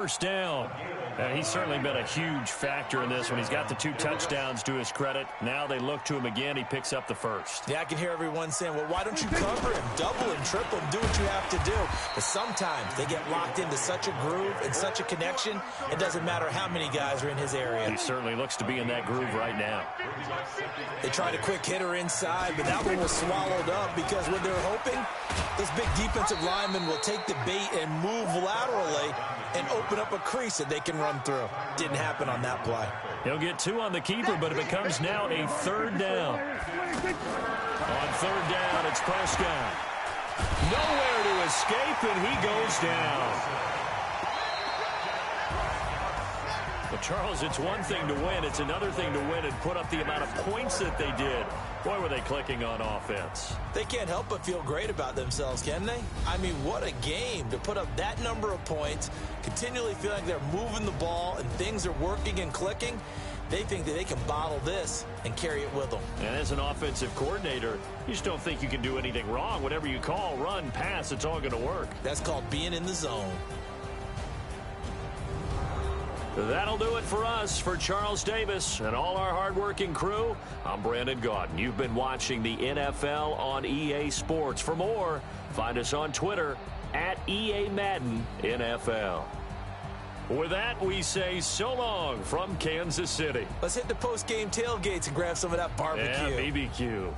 First down. He's certainly been a huge factor in this one. He's got the 2 touchdowns to his credit. Now they look to him again. He picks up the first. Yeah, I can hear everyone saying, well, why don't you cover him, double him, triple him, do what you have to do. But sometimes they get locked into such a groove and such a connection, it doesn't matter how many guys are in his area. He certainly looks to be in that groove right now. They tried a quick hitter inside, but that one was swallowed up because what they're hoping, this big defensive lineman will take the bait and move laterally and open up a crease that they can run through. Didn't happen on that play. He'll get 2 on the keeper, but it becomes now a 3rd down. On 3rd down, it's Prescott. Nowhere to escape, and he goes down. Well, Charles, it's one thing to win. It's another thing to win and put up the amount of points that they did. Boy, were they clicking on offense. They can't help but feel great about themselves, can they? I mean, what a game to put up that number of points, continually feel like they're moving the ball and things are working and clicking. They think that they can bottle this and carry it with them. And as an offensive coordinator, you just don't think you can do anything wrong. Whatever you call, run, pass, it's all going to work. That's called being in the zone. That'll do it for us. For Charles Davis and all our hardworking crew, I'm Brandon Gaudin. You've been watching the NFL on EA Sports. For more, find us on Twitter at EA Madden NFL. With that, we say so long from Kansas City. Let's hit the post-game tailgates and grab some of that barbecue. Yeah, BBQ.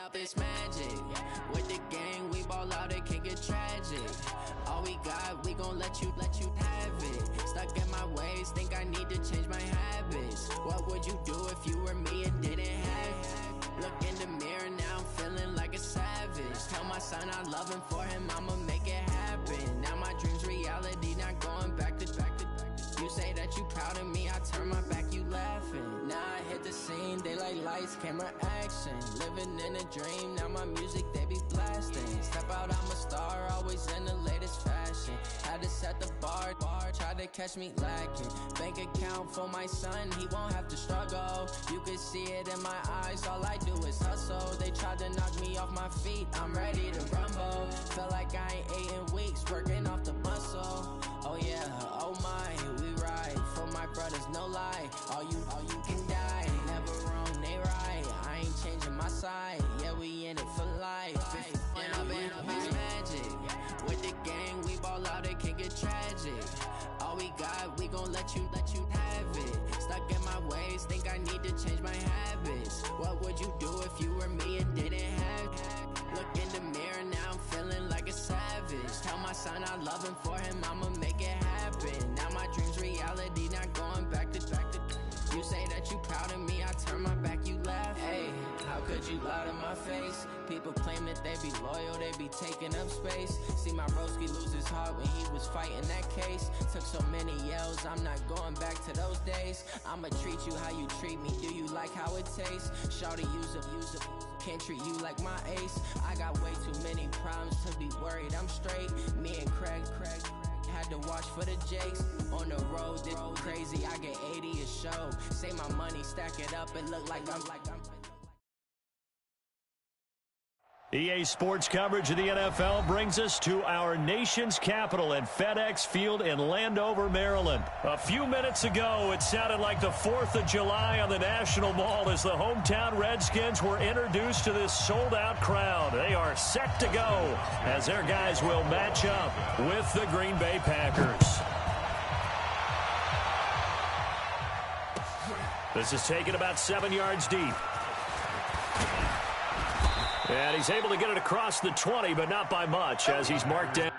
Up this magic with the gang, we ball out, it can get tragic. All we got, we gon' let you have it. Stuck in my ways, think I need to change my habits. What would you do if you were me and didn't have it? Look in the mirror, now I'm feeling like a savage. Tell my son I love him, for him I'ma make it happen. Now my dream's reality, not going back to. You say that you proud of me, I turn my back, you laughing. Now I hit the scene, daylight lights, camera action. Living in a dream, now my music, they be blasting. Step out, I'm a star, always in the latest fashion. Had to set the bar, try to catch me lacking. Bank account for my son, he won't have to struggle. You can see it in my eyes, all I do is hustle. They tried to knock me off my feet, I'm ready to rumble. Feel like I ain't ate in weeks, working off the muscle. Oh yeah, oh my, we ride for my brothers, no lie. All you can die, never wrong, they right. I ain't changing my side, yeah, we in it for life. And I've been magic with the gang, we ball out, it can get tragic. All we got, we gon' let you have it. Stuck in my ways, think I need to change my habits. What would you do if you were me and didn't have it? Look in the mirror, now I'm feeling like a savage. Tell my son I love him, for him I'ma make it happen. Now my dream's reality, not going back to. You say that you proud of me, I turn my back, you laugh. Hey, how could you lie to my face? People claim that they be loyal, they be taking up space. See my broski lose his heart when he was fighting that case. Took so many yells, I'm not going back to those days. I'ma treat you how you treat me, do you like how it tastes? Shawty, use up, can't treat you like my ace. I got way too many problems to be worried, I'm straight. Me and Craig had to watch for the Jakes. On the road, this crazy, I get 80 a show. Say my money, stack it up, it look like I'm EA Sports coverage of the NFL brings us to our nation's capital at FedEx Field in Landover, Maryland. A few minutes ago, it sounded like the 4th of July on the National Mall as the hometown Redskins were introduced to this sold-out crowd. They are set to go as their guys will match up with the Green Bay Packers. This is taken about 7 yards deep. And he's able to get it across the 20, but not by much as he's marked down.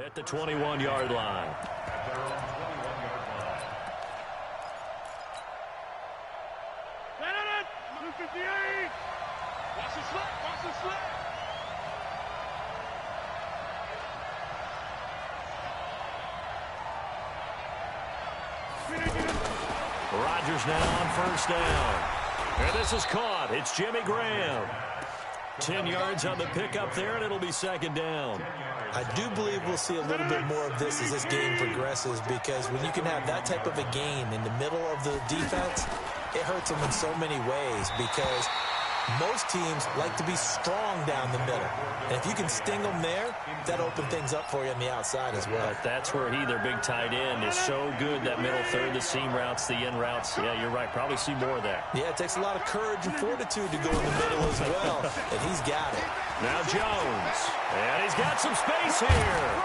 At the 21-yard line. Watch the slip, watch the slip. Rodgers now on first down. And this is caught. It's Jimmy Graham. 10 yards on the pickup there, and it'll be second down. I do believe we'll see a little bit more of this as this game progresses, because when you can have that type of a gain in the middle of the defense, it hurts them in so many ways, because most teams like to be strong down the middle. And if you can sting them there, that opens things up for you on the outside as well. But that's where their big tight end, is so good, that middle third, the seam routes, the in routes. Yeah, you're right. Probably see more of that. Yeah, it takes a lot of courage and fortitude to go in the middle as well, and he's got it. Now Jones, and he's got some space here.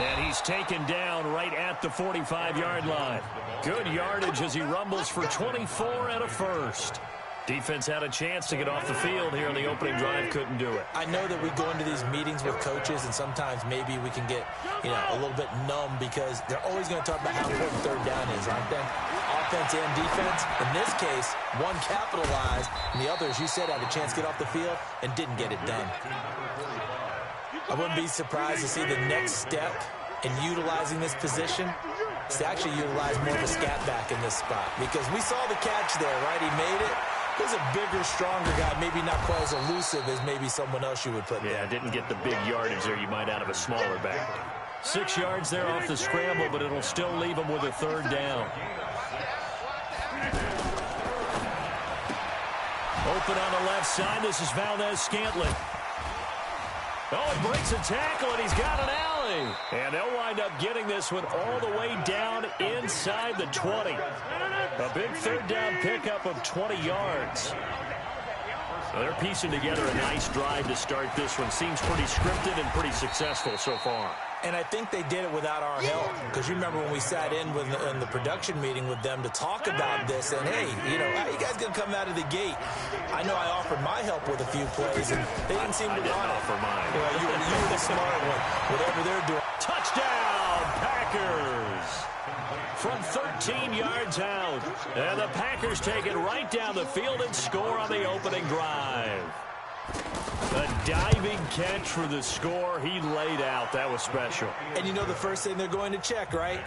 And he's taken down right at the 45-yard line. Good yardage as he rumbles for 24 and a first. Defense had a chance to get off the field here on the opening drive, couldn't do it. I know that we go into these meetings with coaches, and sometimes maybe we can get, a little bit numb, because they're always going to talk about how important third down is, aren't they? Offense and defense. In this case, one capitalized, and the other, as you said, had a chance to get off the field and didn't get it done. I wouldn't be surprised to see the next step in utilizing this position is to actually utilize more of a scat back in this spot, because we saw the catch there, right? He made it. He's a bigger, stronger guy, maybe not quite as elusive as maybe someone else you would put there. Yeah, didn't get the big yardage there you might out of a smaller back. 6 yards there off the scramble, but it'll still leave him with a third down. Open on the left side, this is Valdez-Scantling. Oh, it breaks a tackle, and he's got an alley. And they'll wind up getting this one all the way down inside the 20. A big third down pickup of 20 yards. So they're piecing together a nice drive to start this one. Seems pretty scripted and pretty successful so far. And I think they did it without our help, because you remember when we sat in the production meeting with them to talk about this, and hey, how you guys going to come out of the gate? I know I offered my help with a few plays, and they didn't seem to want it. Offer mine. You were the smart one, whatever they're doing. Touchdown, Packers! From 13 yards out. And the Packers take it right down the field and score on the opening drive. A diving catch for the score. He laid out. That was special. And the first thing they're going to check, right?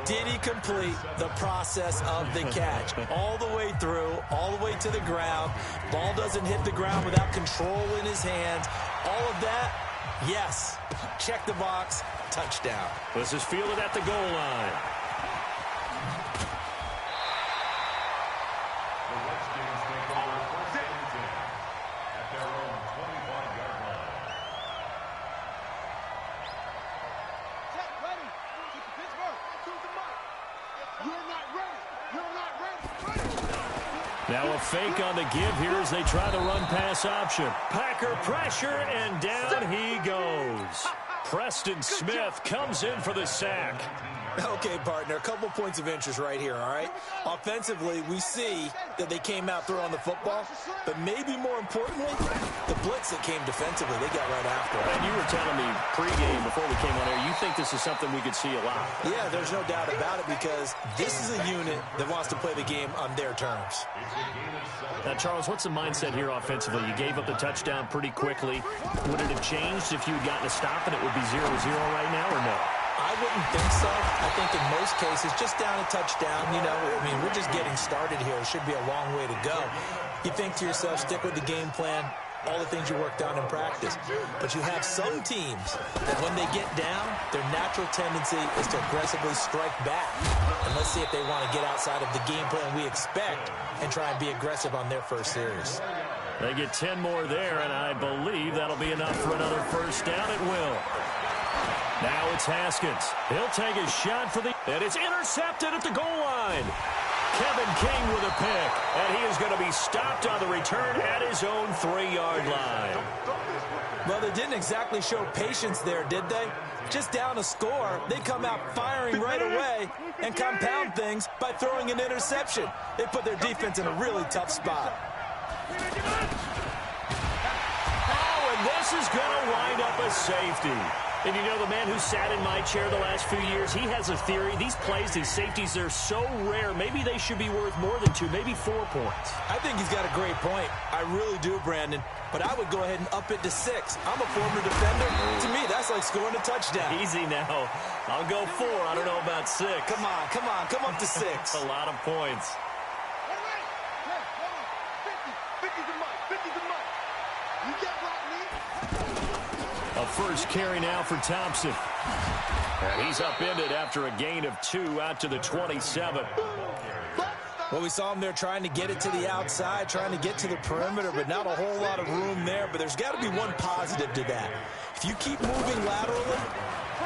Did he complete the process of the catch? All the way through, all the way to the ground. Ball doesn't hit the ground without control in his hands. All of that, yes. Check the box, touchdown. This is fielded at the goal line. Now a fake on the give here as they try the run-pass option. Packer pressure, and down he goes. Preston Smith comes in for the sack. Okay, partner, a couple points of interest right here, all right? Offensively, we see that they came out throwing the football, but maybe more importantly, the blitz that came defensively, they got right after it. And you were telling me pregame before we came on air, you think this is something we could see a lot. Yeah, there's no doubt about it, because this is a unit that wants to play the game on their terms. Now, Charles, what's the mindset here offensively? You gave up the touchdown pretty quickly. Would it have changed if you had gotten a stop and it would be 0-0 right now, or no? I wouldn't think so. I think in most cases, just down a touchdown, we're just getting started here. It should be a long way to go. You think to yourself, stick with the game plan, all the things you worked on in practice. But you have some teams that when they get down, their natural tendency is to aggressively strike back. And let's see if they want to get outside of the game plan we expect and try and be aggressive on their first series. They get 10 more there, and I believe that'll be enough for another first down. It will. Now it's Haskins. He'll take a shot for and it's intercepted at the goal line. Kevin King with a pick, and he is going to be stopped on the return at his own 3-yard line. Well, they didn't exactly show patience there, did they? Just down a score, they come out firing right away and compound things by throwing an interception. They put their defense in a really tough spot. Oh, and this is going to wind up a safety. And you know, the man who sat in my chair the last few years, he has a theory. These plays, these safeties, they're so rare. Maybe they should be worth more than 2, maybe 4 points. I think he's got a great point. I really do, Brandon. But I would go ahead and up it to 6. I'm a former defender. To me, that's like scoring a touchdown. Easy now. I'll go 4. I don't know about 6. Come on. Come up to 6. A lot of points. 50's a month. 50's a month. You get what I need? A first carry now for Thompson. And he's upended after a gain of 2 out to the 27. Well, we saw him there trying to get it to the outside, trying to get to the perimeter, but not a whole lot of room there. But there's got to be one positive to that. If you keep moving laterally,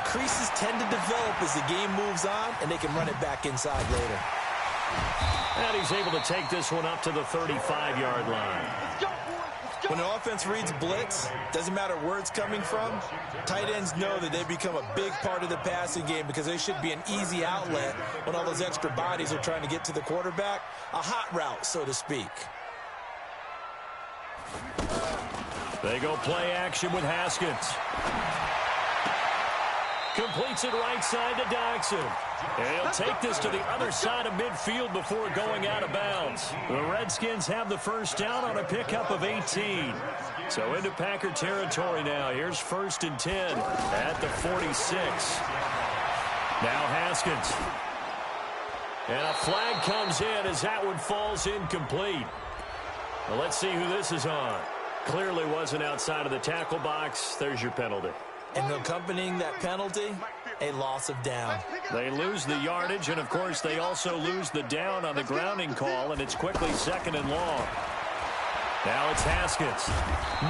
creases tend to develop as the game moves on, and they can run it back inside later. And he's able to take this one up to the 35-yard line. When an offense reads blitz, doesn't matter where it's coming from, tight ends know that they become a big part of the passing game because they should be an easy outlet when all those extra bodies are trying to get to the quarterback. A hot route, so to speak. They go play action with Haskins. Completes it right side to Doxson. And he'll take this to the other side of midfield before going out of bounds. The Redskins have the first down on a pickup of 18. So into Packer territory now. Here's 1st and 10 at the 46. Now Haskins. And a flag comes in as that one falls incomplete. Well, let's see who this is on. Clearly wasn't outside of the tackle box. There's your penalty. And accompanying that penalty, a loss of down. They lose the yardage, and, of course, they also lose the down on the grounding call, and it's quickly 2nd and long. Now it's Haskins.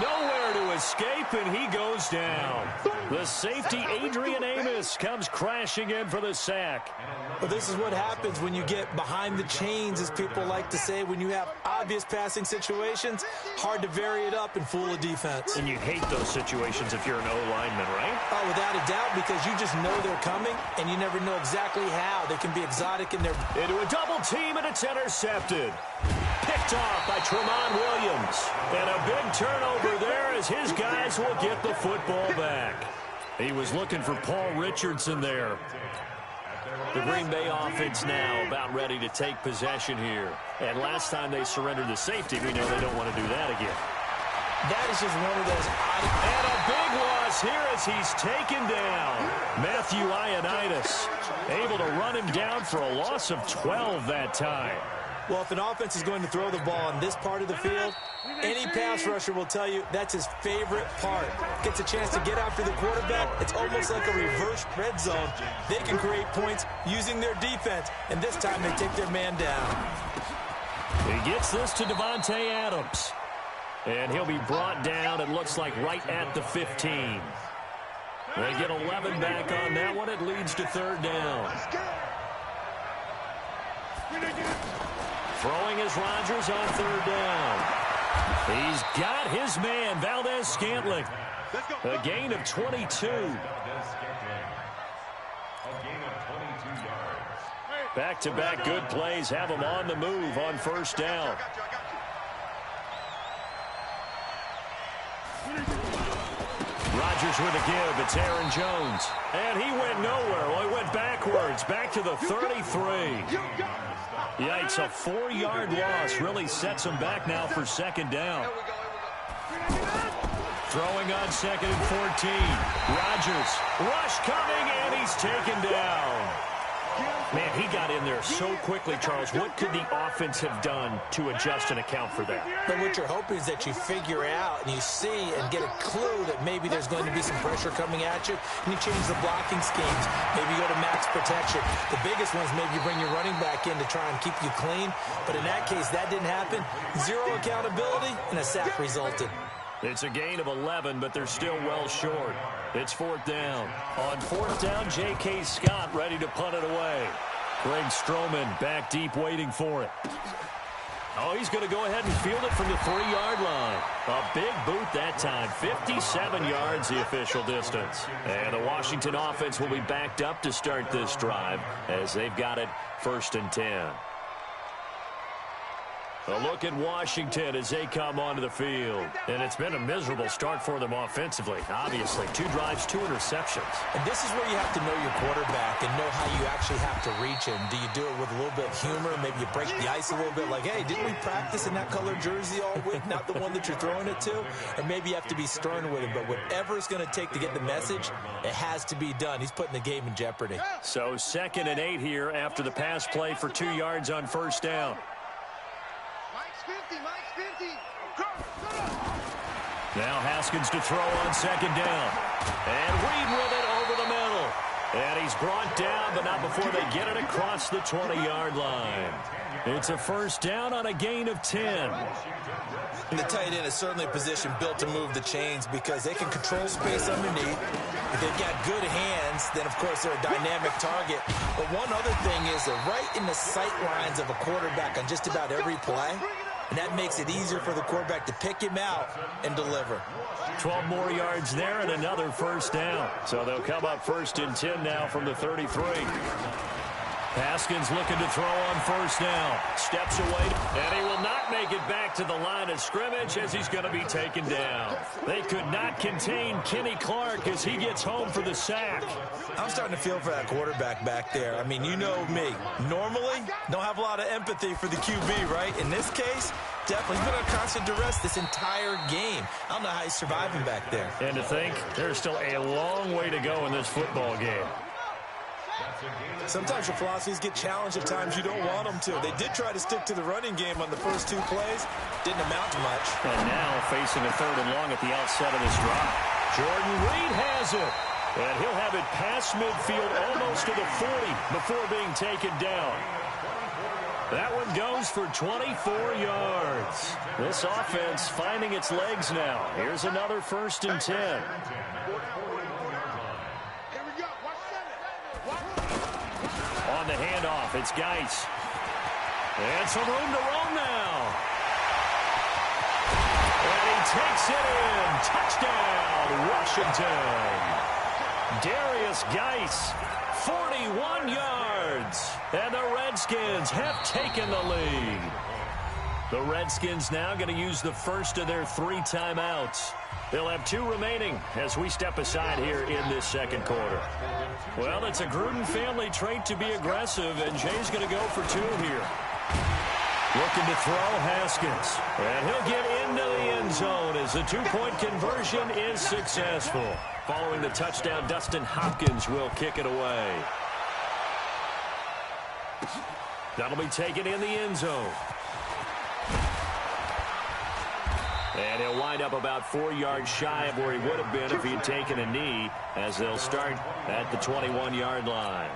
Nowhere to escape, and he goes down. The safety, Adrian Amos, comes crashing in for the sack. Well, this is what happens when you get behind the chains, as people like to say. When you have obvious passing situations, hard to vary it up and fool a defense. And you hate those situations if you're an O-lineman, right? Oh, without a doubt, because you just know they're coming, and you never know exactly how. They can be exotic in their... Into a double team, and it's intercepted. Picked off by Tremont Williams. And a big turnover there as his guys will get the football back. He was looking for Paul Richardson there. The Green Bay offense now about ready to take possession here. And last time they surrendered the safety, we know they don't want to do that again. That is just one of those odd... And a big loss here as he's taken down. Matthew Ioannidis able to run him down for a loss of 12 that time. Well, if an offense is going to throw the ball on this part of the field, any pass rusher will tell you that's his favorite part. Gets a chance to get after the quarterback. It's almost like a reverse red zone. They can create points using their defense, and this time they take their man down. He gets this to Devontae Adams. And he'll be brought down, it looks like, right at the 15. They get 11 back on that one. It leads to 3rd down. Throwing is Rodgers on 3rd down. He's got his man, Valdez-Scantling. A gain of 22. Back-to-back good plays have him on the move on 1st down. Rodgers with a give. It's Aaron Jones. And he went nowhere. Well, he went backwards. Back to the 33. Yikes, a 4-yard loss really sets him back now for 2nd down. Throwing on 2nd and 14. Rodgers. Rush coming, and he's taken down. Man, he got in there so quickly, Charles. What could the offense have done to adjust and account for that? But what you're hoping is that you figure out and you see and get a clue that maybe there's going to be some pressure coming at you, and you change the blocking schemes. Maybe you go to max protection. The biggest ones, maybe you bring your running back in to try and keep you clean. But in that case, that didn't happen. 0 accountability, and a sack resulted. It's a gain of 11, but they're still well short. It's 4th down. On 4th down, J.K. Scott ready to punt it away. Greg Stroman back deep waiting for it. Oh, he's going to go ahead and field it from the 3-yard line. A big boot that time. 57 yards the official distance. And the Washington offense will be backed up to start this drive as they've got it 1st and 10. A look at Washington as they come onto the field. And it's been a miserable start for them offensively. Obviously, 2 drives, 2 interceptions. And this is where you have to know your quarterback and know how you actually have to reach him. Do you do it with a little bit of humor? Maybe you break the ice a little bit like, hey, didn't we practice in that colored jersey all week? Not the one that you're throwing it to? And maybe you have to be stern with him. But whatever it's going to take to get the message, it has to be done. He's putting the game in jeopardy. So 2nd and 8 here after the pass play for 2 yards on first down. Now Haskins to throw on 2nd down. And Reed with it over the middle. And he's brought down, but not before they get it across the 20-yard line. It's a first down on a gain of 10. The tight end is certainly a position built to move the chains because they can control space underneath. If they've got good hands, then, of course, they're a dynamic target. But one other thing is they're right in the sight lines of a quarterback on just about every play. And that makes it easier for the quarterback to pick him out and deliver. 12 more yards there and another first down. So they'll come up 1st and 10 now from the 33. Haskins looking to throw on first down. Steps away, and he will not make it back to the line of scrimmage as he's going to be taken down. They could not contain Kenny Clark as he gets home for the sack. I'm starting to feel for that quarterback back there. I mean, you know me. Normally, don't have a lot of empathy for the QB, right? In this case, definitely he's been under constant duress this entire game. I don't know how he's surviving back there. And to think, there's still a long way to go in this football game. Sometimes your philosophies get challenged at times you don't want them to. They did try to stick to the running game on the first 2 plays. Didn't amount to much. And now facing a 3rd and long at the outset of this drive. Jordan Reed has it. And he'll have it past midfield almost to the 40 before being taken down. That one goes for 24 yards. This offense finding its legs now. Here's another 1st and 10. On the handoff, it's Geis. And some room to roam now. And he takes it in. Touchdown, Washington. Darius Geis, 41 yards. And the Redskins have taken the lead. The Redskins now going to use the first of their 3 timeouts. They'll have 2 remaining as we step aside here in this 2nd quarter. Well, it's a Gruden family trait to be aggressive, and Jay's going to go for 2 here. Looking to throw Haskins. And he'll get into the end zone as the 2-point conversion is successful. Following the touchdown, Dustin Hopkins will kick it away. That'll be taken in the end zone. And he'll wind up about 4 yards shy of where he would have been if he had taken a knee, as they'll start at the 21-yard line.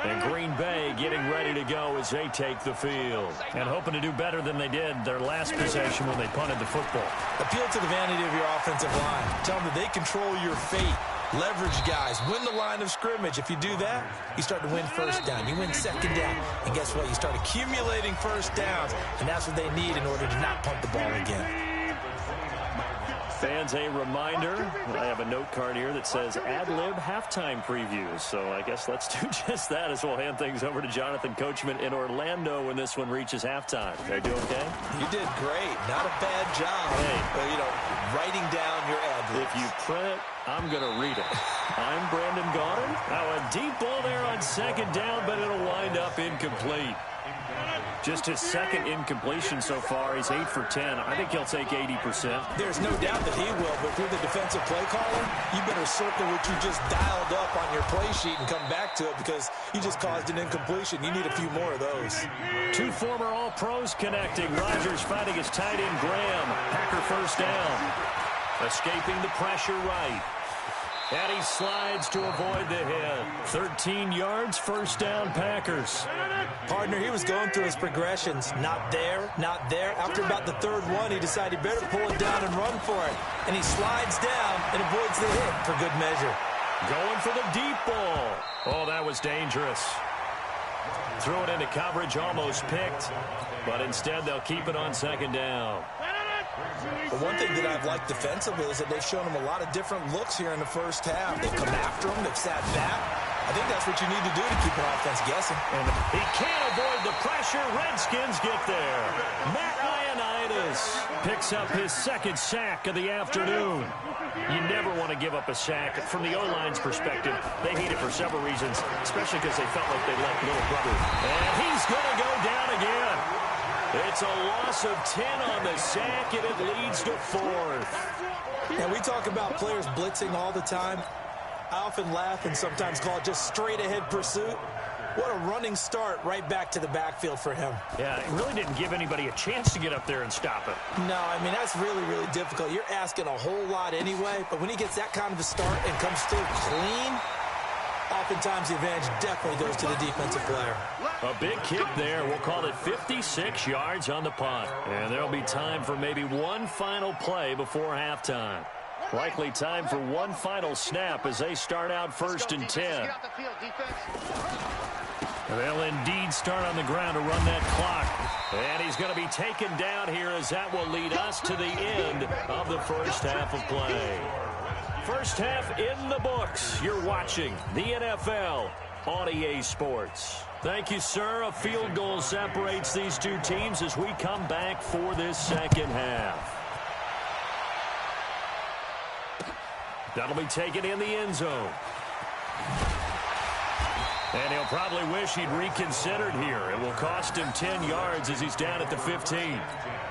And Green Bay getting ready to go as they take the field. And hoping to do better than they did their last possession when they punted the football. Appeal to the vanity of your offensive line. Tell them that they control your fate. Leverage guys. Win the line of scrimmage. If you do that, you start to win first down. You win 2nd down. And guess what? You start accumulating first downs. And that's what they need in order to not punt the ball again. Fans, a reminder, I have a note card here that says ad-lib halftime previews. So I guess let's do just that as we'll hand things over to Jonathan Coachman in Orlando when this one reaches halftime. Did I do okay? You did great. Not a bad job. Hey. But, writing down your ad-libs. If you print it, I'm going to read it. I'm Brandon Gaudin. Now a deep ball there on 2nd down, but it'll wind up incomplete. Just his 2nd incompletion so far. He's 8 for 10. I think he'll take 80%. There's no doubt that he will, but if you're the defensive play caller, you better circle what you just dialed up on your play sheet and come back to it because you just caused an incompletion. You need a few more of those. 2 former All-Pros connecting. Rodgers fighting his tight end Graham. Packer first down. Escaping the pressure right. And he slides to avoid the hit. 13 yards, first down, Packers. Partner, he was going through his progressions. Not there, not there. After about the 3rd one, he decided he better pull it down and run for it. And he slides down and avoids the hit for good measure. Going for the deep ball. Oh, that was dangerous. Threw it into coverage, almost picked. But instead, they'll keep it on 2nd down. But one thing that I've liked defensively is that they've shown him a lot of different looks here in the first half. They've come after him. They've sat back. I think that's what you need to do to keep an offense guessing. And he can't avoid the pressure. Redskins get there. Matt Davis picks up his second sack of the afternoon. You never want to give up a sack. From the O-line's perspective, they hate it for several reasons, especially because they felt like they let little brother. And he's going to go down again. It's a loss of 10 on the sack, and it leads to 4th. And we talk about players blitzing all the time. I often laugh and sometimes call it just straight-ahead pursuit. What a running start right back to the backfield for him. Yeah, it really didn't give anybody a chance to get up there and stop it. No, I mean, that's really, really difficult. You're asking a whole lot anyway, but when he gets that kind of a start and comes through clean, oftentimes the advantage definitely goes to the defensive player. A big kick there. We'll call it 56 yards on the punt. And there'll be time for maybe one final play before halftime. Likely time for one final snap as they start out 1st and 10. They'll indeed start on the ground to run that clock. And he's going to be taken down here as that will lead us to the end of the first half of play. First half in the books. You're watching the NFL on EA Sports. Thank you, sir. A field goal separates these two teams as we come back for this second half. That'll be taken in the end zone. And he'll probably wish he'd reconsidered here. It will cost him 10 yards as he's down at the 15.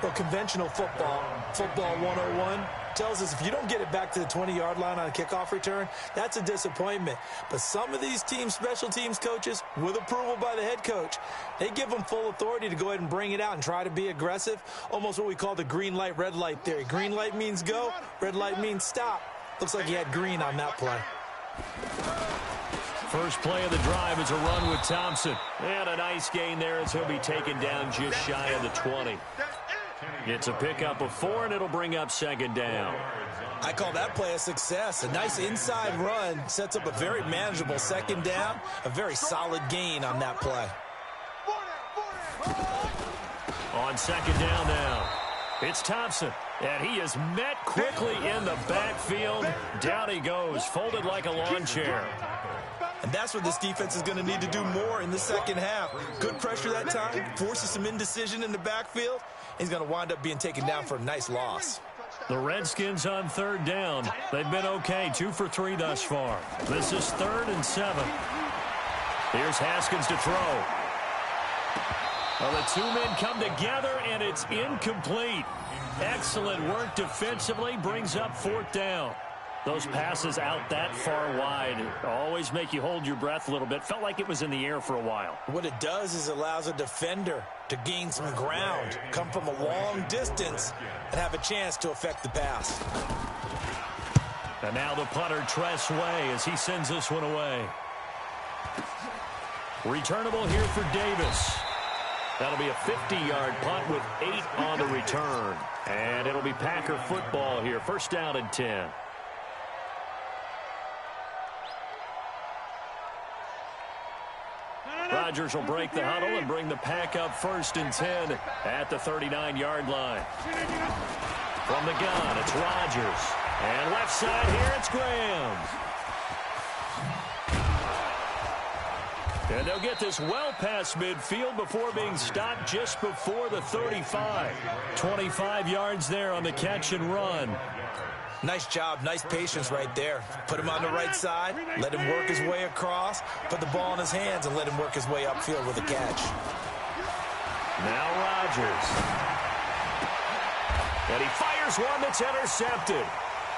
Well, conventional football 101, tells us if you don't get it back to the 20-yard line on a kickoff return, that's a disappointment. But some of these teams, special teams coaches, with approval by the head coach, they give them full authority to go ahead and bring it out and try to be aggressive, almost what we call the green light, red light theory. Green light means go, red light means stop. Looks like he had green on that play. First play of the drive is a run with Thompson. And a nice gain there as he'll be taken down just shy of the 20. It's a pickup of 4, and it'll bring up 2nd down. I call that play a success. A nice inside run sets up a very manageable 2nd down. A very solid gain on that play. On 2nd down now, it's Thompson. And he is met quickly in the backfield. Down he goes, folded like a lawn chair. And that's what this defense is going to need to do more in the second half. Good pressure that time, forces some indecision in the backfield. He's going to wind up being taken down for a nice loss. The Redskins on 3rd down. They've been okay, 2 for 3 thus far. This is 3rd and 7. Here's Haskins to throw. Well, the two men come together, and it's incomplete. Excellent work defensively, brings up 4th down. Those passes out that far wide always make you hold your breath a little bit. Felt like it was in the air for a while. What it does is it allows a defender to gain some ground, come from a long distance, and have a chance to affect the pass. And now the punter, Tress Way, as he sends this one away. Returnable here for Davis. That'll be a 50-yard punt with 8 on the return. And it'll be Packer football here. 1st down and 10. Rodgers will break the huddle and bring the pack up 1st and 10 at the 39-yard line. From the gun, it's Rodgers. And left side here, it's Graham. And they'll get this well past midfield before being stopped just before the 35. 25 yards there on the catch and run. Nice job, nice patience right there. Put him on the right side, let him work his way across, put the ball in his hands, and let him work his way upfield with a catch. Now Rodgers. And he fires one that's intercepted.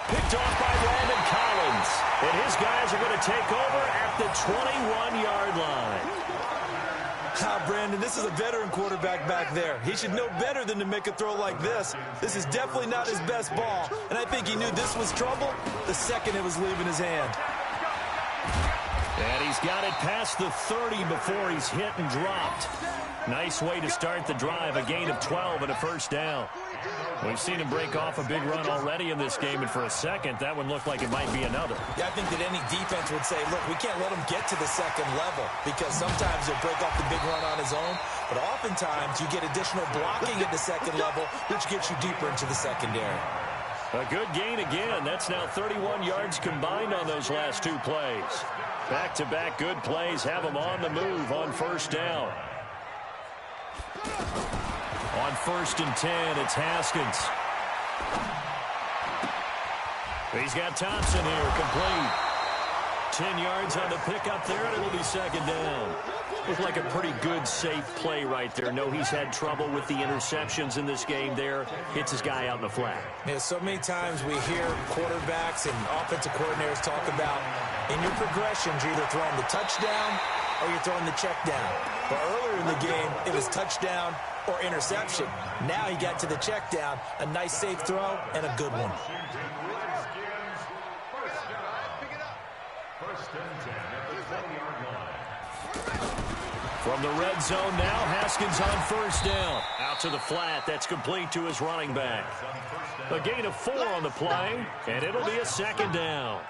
Picked off by Landon Collins. And his guys are going to take over at the 21-yard line. Brandon, this is a veteran quarterback back there. He should know better than to make a throw like this. This is definitely not his best ball, and I think he knew this was trouble the second it was leaving his hand. And he's got it past the 30 before he's hit and dropped. Nice way to start the drive, a gain of 12 and a 1st down. We've seen him break off a big run already in this game, and for a second, that one looked like it might be another. Yeah, I think that any defense would say, look, we can't let him get to the second level because sometimes he'll break off the big run on his own, but oftentimes you get additional blocking at the second level, which gets you deeper into the secondary. A good gain again. That's now 31 yards combined on those last 2 plays. Back-to-back good plays have them on the move on 1st down. On On 1st and 10, it's Haskins. He's got Thompson here, complete. 10 yards on the pickup there, and it'll be 2nd down. Looked like a pretty good, safe play right there. No, he's had trouble with the interceptions in this game there. Hits his guy out in the flat. Yeah, so many times we hear quarterbacks and offensive coordinators talk about in your progressions, you're either throwing the touchdown or you're throwing the check down. But earlier in the game, it was touchdown or interception. Now he got to the check down, a nice safe throw, and a good one. From the red zone now, Haskins on 1st down. Out to the flat. That's complete to his running back. A gain of 4 on the play, and it'll be a 2nd down.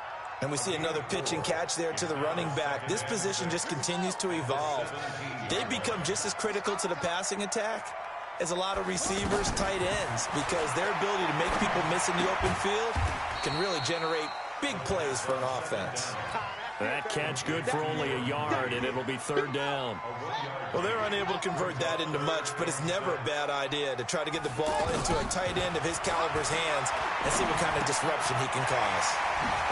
And we see another pitch and catch there to the running back. This position just continues to evolve. They become just as critical to the passing attack as a lot of receivers, tight ends, because their ability to make people miss in the open field can really generate big plays for an offense. That catch good for only a yard, and it'll be 3rd down. Well, they're unable to convert that into much, but it's never a bad idea to try to get the ball into a tight end of his caliber's hands and see what kind of disruption he can cause.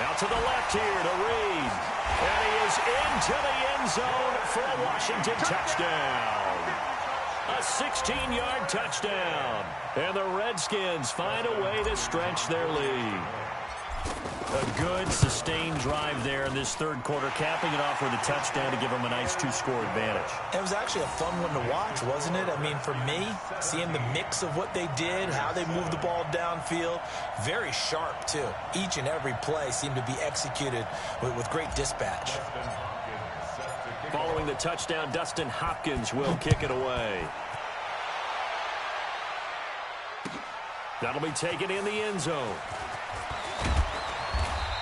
Out to the left here to Reed. And he is into the end zone for a Washington touchdown. A 16-yard touchdown. And the Redskins find a way to stretch their lead. A good, sustained drive there in this 3rd quarter, capping it off with a touchdown to give them a nice 2-score advantage. It was actually a fun one to watch, wasn't it? I mean, for me, seeing the mix of what they did, how they moved the ball downfield, very sharp, too. Each and every play seemed to be executed with great dispatch. Following the touchdown, Dustin Hopkins will kick it away. That'll be taken in the end zone.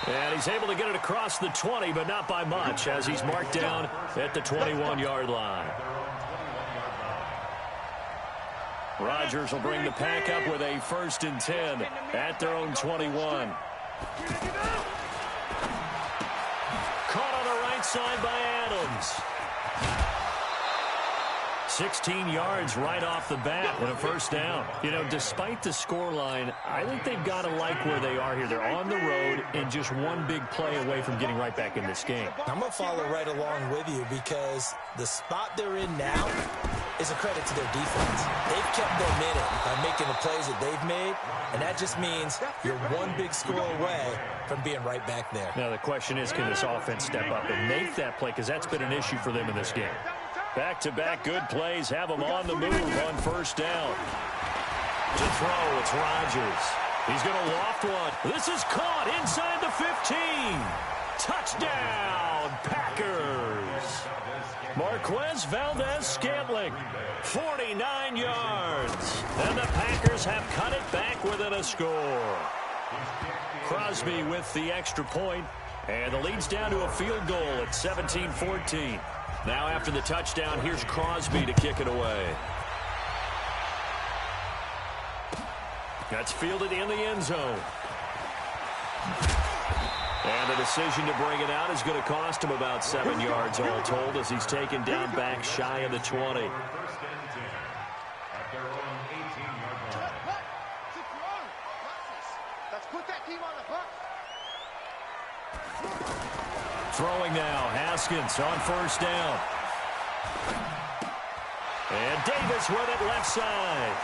And he's able to get it across the 20, but not by much, as he's marked down at the 21-yard line. Rodgers will bring the pack up with a 1st and 10 at their own 21. Caught on the right side by Adams. 16 yards right off the bat and a 1st down. You know, despite the scoreline, I think they've got to like where they are here. They're on the road and just one big play away from getting right back in this game. I'm going to follow right along with you because the spot they're in now is a credit to their defense. They've kept them in it by making the plays that they've made, and that just means you're one big score away from being right back there. Now the question is, can this offense step up and make that play, because that's been an issue for them in this game. Back-to-back good plays have them on the move on 1st down. To throw, it's Rodgers. He's going to loft one. This is caught inside the 15. Touchdown, Packers. Marquez Valdez-Scantling, 49 yards. And the Packers have cut it back within a score. Crosby with the extra point, and the lead's down to a field goal at 17-14. Now after the touchdown, here's Crosby to kick it away. That's fielded in the end zone. And the decision to bring it out is going to cost him about 7 yards all told, as he's taken down back shy of the 20. Throwing now, Haskins on 1st down. And Davis with it left side.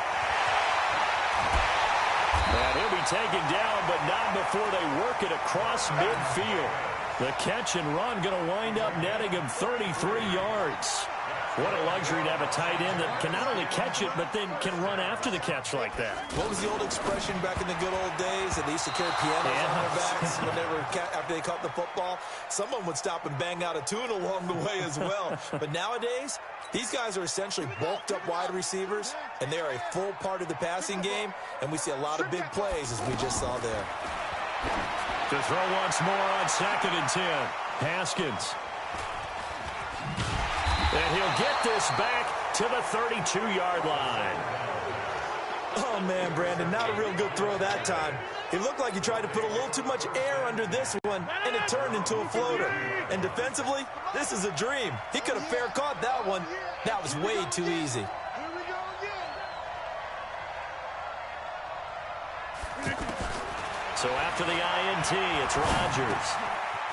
And he'll be taken down, but not before they work it across midfield. The catch and run going to wind up netting him 33 yards. What a luxury to have a tight end that can not only catch it, but then can run after the catch like that. What was the old expression back in the good old days that they used to carry pianos on their backs after they caught the football? Someone would stop and bang out a tune along the way as well. But nowadays, these guys are essentially bulked up wide receivers, and they are a full part of the passing game, and we see a lot of big plays as we just saw there. To throw once more on 2nd and 10. Haskins. And he'll get this back to the 32-yard line. Oh, man, Brandon, not a real good throw that time. It looked like he tried to put a little too much air under this one, and it turned into a floater. And defensively, this is a dream. He could have fair caught that one. That was way too easy. So after the INT, it's Rodgers.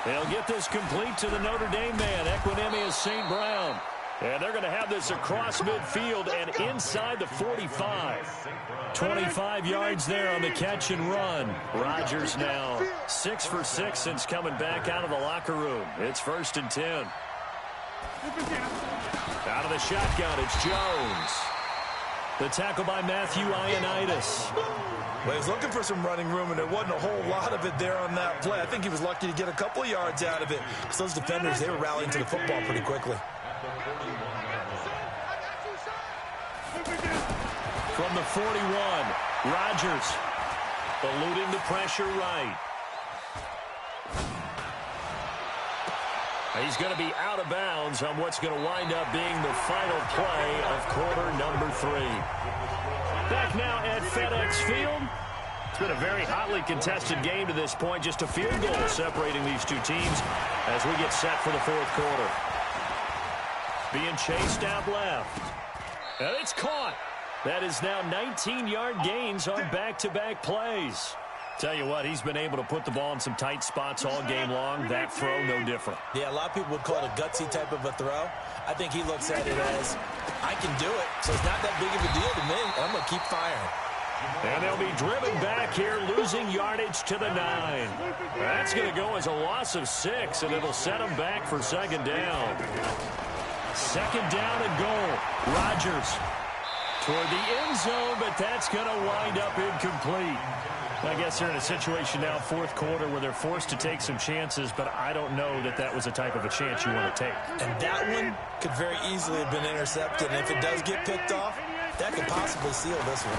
They'll get this complete to the Notre Dame man, Equinemius St. Brown. And they're going to have this across midfield and inside the 45. 25 yards there on the catch and run. Rodgers now 6 for 6 since coming back out of the locker room. It's 1st and 10. Out of the shotgun, it's Jones. The tackle by Matthew Ioannidis. Well, he was looking for some running room, and there wasn't a whole lot of it there on that play. I think he was lucky to get a couple of yards out of it, because those defenders, they were rallying to the football pretty quickly. From the 41, Rodgers eluding the pressure right. He's going to be out of bounds on what's going to wind up being the final play of quarter number 3. Back now at FedEx Field. It's been a very hotly contested game to this point. Just a field goal separating these two teams as we get set for the 4th quarter. Being chased out left. And it's caught. That is now 19-yard gains on back-to-back plays. Tell you what, he's been able to put the ball in some tight spots all game long. That throw, no different. Yeah, a lot of people would call it a gutsy type of a throw. I think he looks at it as, I can do it, so it's not that big of a deal to me. I'm going to keep firing. And they'll be driven back here, losing yardage to the 9. That's going to go as a loss of 6, and it'll set them back for 2nd down. 2nd down and goal. Rodgers toward the end zone, but that's going to wind up incomplete. I guess they're in a situation now, 4th quarter, where they're forced to take some chances, but I don't know that that was the type of a chance you want to take. And that one could very easily have been intercepted, and if it does get picked off, that could possibly seal this one.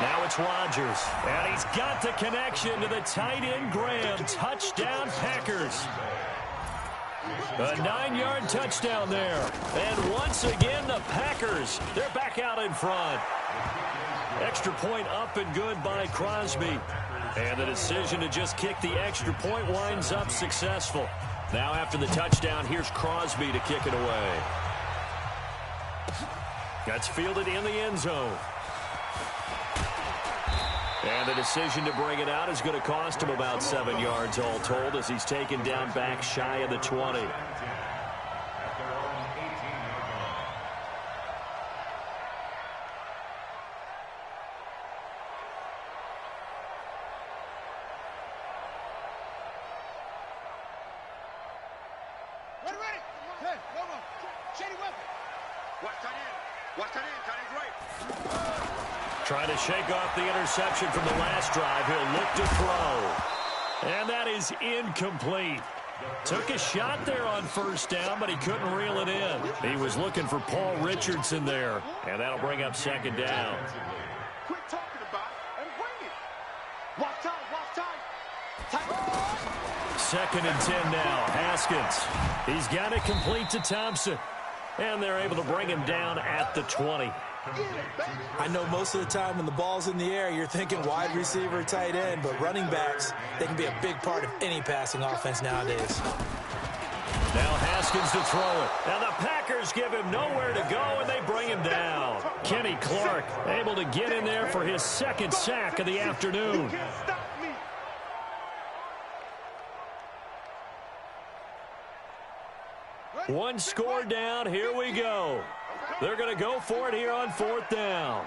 Now it's Rodgers, and he's got the connection to the tight end Graham. Touchdown, Packers. A 9-yard touchdown there. And once again, the Packers, they're back out in front. Extra point up and good by Crosby. And the decision to just kick the extra point winds up successful. Now after the touchdown, here's Crosby to kick it away. That's fielded in the end zone. And the decision to bring it out is going to cost him about 7 yards all told as he's taken down back shy of the 20. Trying to shake off the interception from the last drive. He'll look to throw. And that is incomplete. Took a shot there on 1st down, but he couldn't reel it in. He was looking for Paul Richardson there. And that'll bring up 2nd down. Quit talking about it and bring it. Watch time, watch time. 2nd and 10 now. Haskins. He's got it complete to Thompson. And they're able to bring him down at the 20. I know most of the time when the ball's in the air, you're thinking wide receiver, tight end, but running backs, they can be a big part of any passing offense nowadays. Now Haskins to throw it. Now the Packers give him nowhere to go, and they bring him down. Kenny Clark able to get in there for his 2nd sack of the afternoon. One score down. Here we go. They're going to go for it here on 4th down.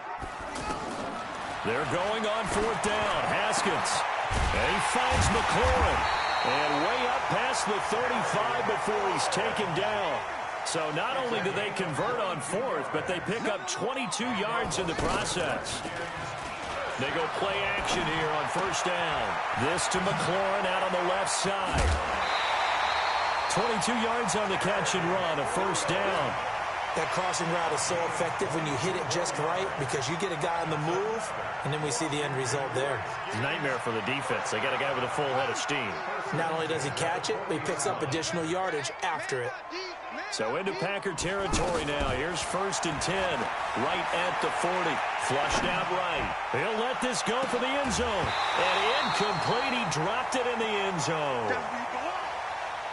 They're going on 4th down. Haskins. And he finds McLaurin. And way up past the 35 before he's taken down. So not only do they convert on 4th, but they pick up 22 yards in the process. They go play action here on 1st down. This to McLaurin out on the left side. 22 yards on the catch and run, a 1st down. That crossing route is so effective when you hit it just right because you get a guy on the move, and then we see the end result there. It's a nightmare for the defense. They got a guy with a full head of steam. Not only does he catch it, but he picks up additional yardage after it. So into Packer territory now. Here's 1st and 10, right at the 40. Flushed out right. He'll let this go for the end zone. And incomplete. He dropped it in the end zone.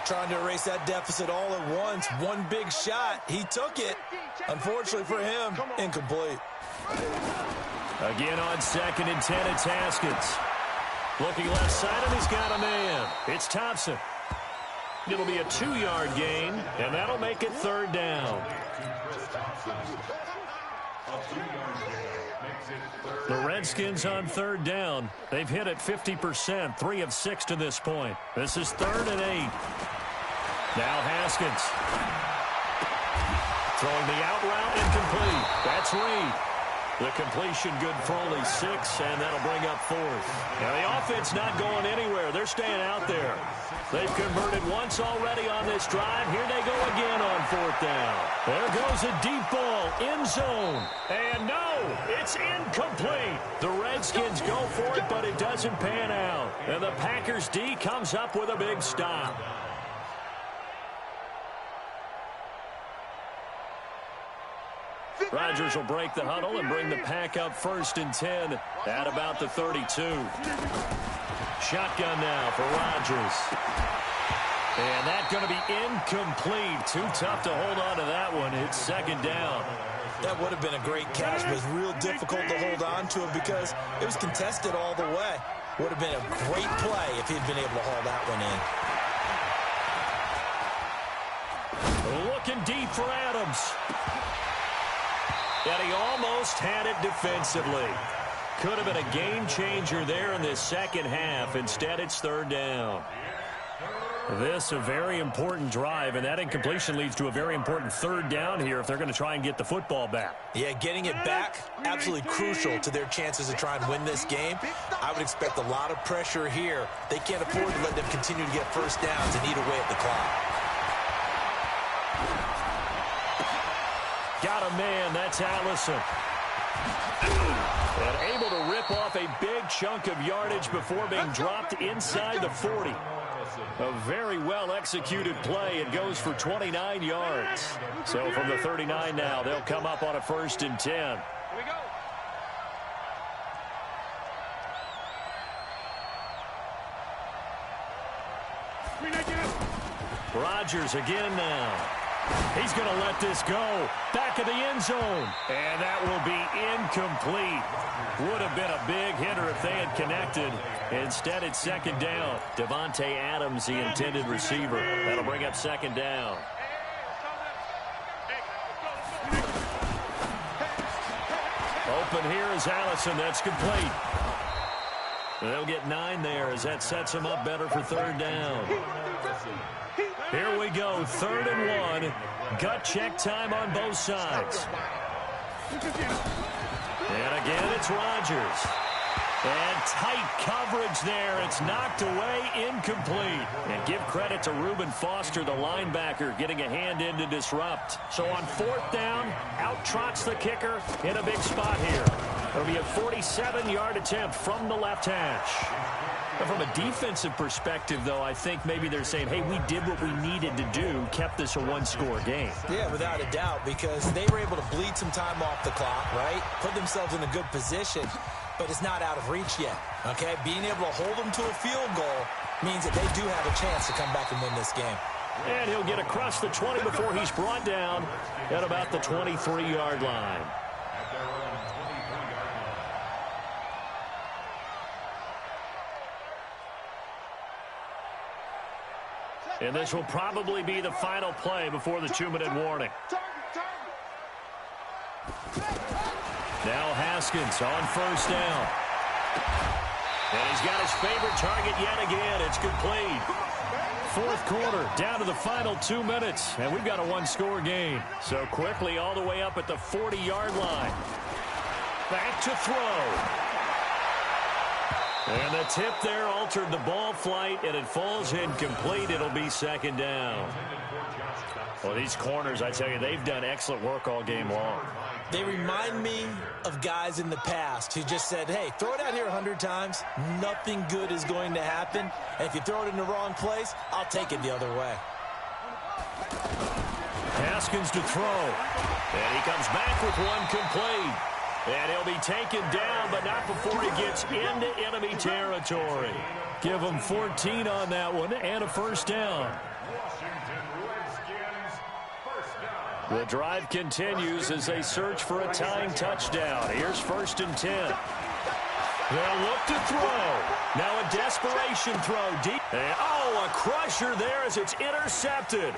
Trying to erase that deficit all at once. One big shot. He took it. Unfortunately for him, incomplete. Again on 2nd and 10, it's Haskins. Looking left side, and he's got a man. It's Thompson. It'll be a 2-yard gain, and that'll make it 3rd down. The Redskins on 3rd down. They've hit it 50%, 3 of 6 to this point. This is 3rd and 8. Now Haskins. Throwing the out route incomplete. That's Reed. The completion good for only 6, and that'll bring up 4th. Now the offense not going anywhere. They're staying out there. They've converted once already on this drive. Here they go again on 4th down. There goes a deep ball, end zone. And no, it's incomplete. The Redskins go for it, but it doesn't pan out. And the Packers D comes up with a big stop. Rodgers will break the huddle and bring the Pack up 1st and 10 at about the 32. Shotgun now for Rodgers. And that's going to be incomplete. Too tough to hold on to that one. It's 2nd down. That would have been a great catch, but it was real difficult to hold on to it because it was contested all the way. Would have been a great play if he'd been able to haul that one in. Looking deep for Adams. And he almost had it defensively. Could have been a game changer there in this second half. Instead, it's 3rd down. This a very important drive, and that incompletion leads to a very important 3rd down here if they're going to try and get the football back. Yeah, getting it back, absolutely crucial to their chances to try and win this game. I would expect a lot of pressure here. They can't afford to let them continue to get 1st downs and eat away at the clock. Got a man, that's Allison. And able to rip off a big chunk of yardage before being dropped inside the 40. A very well-executed play. It goes for 29 yards. So from the 39 now, they'll come up on a 1st and 10. Here we go. Rodgers again now. He's going to let this go. Back of the end zone. And that will be incomplete. Would have been a big hitter if they had connected. Instead, it's 2nd down. Devontae Adams, the intended receiver. That'll bring up 2nd down. Open here is Allison. That's complete. They'll get 9 there as that sets them up better for 3rd down. Here we go, 3rd and 1. Gut check time on both sides. And again, it's Rodgers. And tight coverage there. It's knocked away, incomplete. And give credit to Reuben Foster, the linebacker, getting a hand in to disrupt. So on 4th down, out trots the kicker in a big spot here. It'll be a 47-yard attempt from the left hash. From a defensive perspective, though, I think maybe they're saying, hey, we did what we needed to do, kept this a 1-score game. Yeah, without a doubt, because they were able to bleed some time off the clock, right? Put themselves in a good position, but it's not out of reach yet, okay? Being able to hold them to a field goal means that they do have a chance to come back and win this game. And he'll get across the 20 before he's brought down at about the 23-yard line. And this will probably be the final play before the 2-minute warning. Now Haskins on 1st down. And he's got his favorite target yet again. It's complete. 4th quarter, down to the final 2 minutes. And we've got a 1-score game. So quickly all the way up at the 40-yard line. Back to throw. And the tip there altered the ball flight, and it falls incomplete. It'll be 2nd down. Well, these corners, I tell you, they've done excellent work all game long. They remind me of guys in the past who just said, hey, throw it out here 100 times. Nothing good is going to happen. And if you throw it in the wrong place, I'll take it the other way. Haskins to throw. And he comes back with one complete. And he'll be taken down, but not before he gets into enemy territory. Give him 14 on that one and a 1st down. The drive continues as they search for a tying touchdown. Here's 1st and 10. They'll look to throw. Now a desperation throw deep. And, oh, a crusher there as it's intercepted.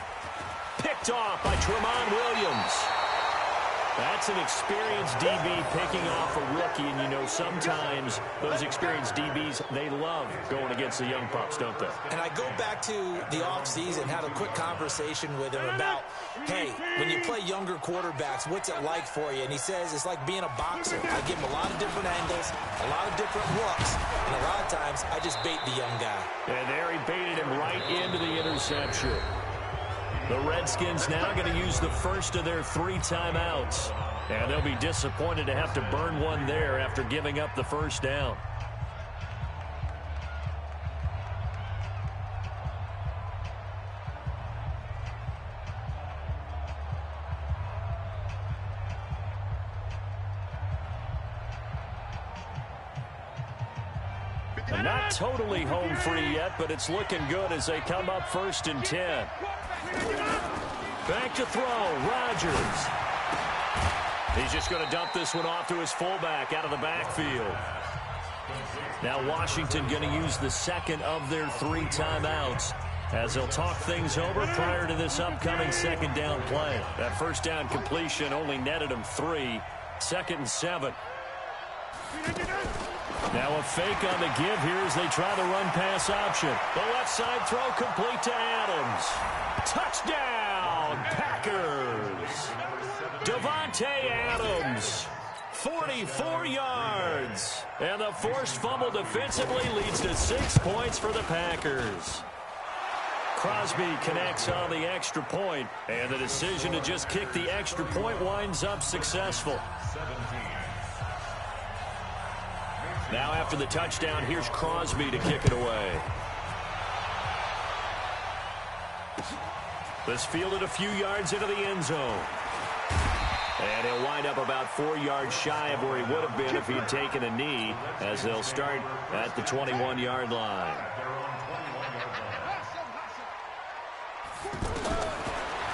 Picked off by Tremont Williams. That's an experienced DB picking off a rookie, and you know sometimes those experienced DBs, they love going against the young pups, don't they? And I go back to the offseason, had a quick conversation with him about, hey, when you play younger quarterbacks, what's it like for you? And he says it's like being a boxer. I give him a lot of different angles, a lot of different looks, and a lot of times I just bait the young guy. And there he baited him right into the interception. The Redskins now going to use the first of their 3 timeouts. And they'll be disappointed to have to burn one there after giving up the first down. And not totally home free yet, but it's looking good as they come up 1st and 10. Back to throw, Rodgers. He's just going to dump this one off to his fullback out of the backfield. Now Washington going to use the second of their 3 timeouts as they'll talk things over prior to this upcoming second down play. That first down completion only netted him 3. 2nd and 7. Now a fake on the give here as they try the run-pass option. The left side throw complete to Adams. Touchdown, Packers. Devontae Adams, 44 yards. And the forced fumble defensively leads to 6 points for the Packers. Crosby connects on the extra point, and the decision to just kick the extra point winds up successful. Now after the touchdown, here's Crosby to kick it away. This fielded a few yards into the end zone. And he'll wind up about 4 yards shy of where he would have been if he had taken a knee, as they'll start at the 21-yard line.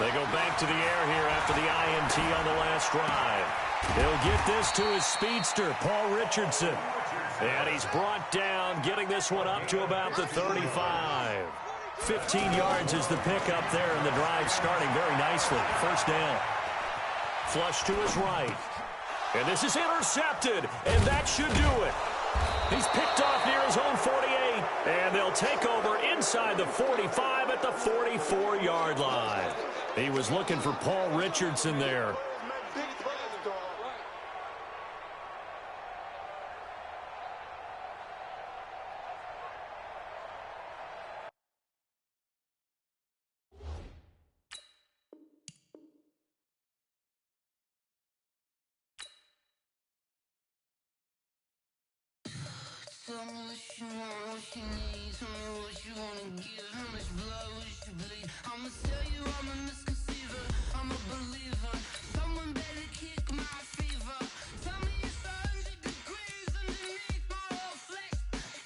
They go back to the air here after the INT on the last drive. He'll get this to his speedster, Paul Richardson. And he's brought down, getting this one up to about the 35. 15 yards is the pickup there, and the drive starting very nicely. First down. Flush to his right. And this is intercepted, and that should do it. He's picked off near his own 48, and they'll take over inside the 45 at the 44-yard line. He was looking for Paul Richardson there. Tell me what you want, what you need. Tell me what you wanna give. How much blood would you bleed? I'ma tell you I'm a misconceiver. I'm a believer. Someone better kick my fever. Tell me it's 100 degrees underneath my whole flesh.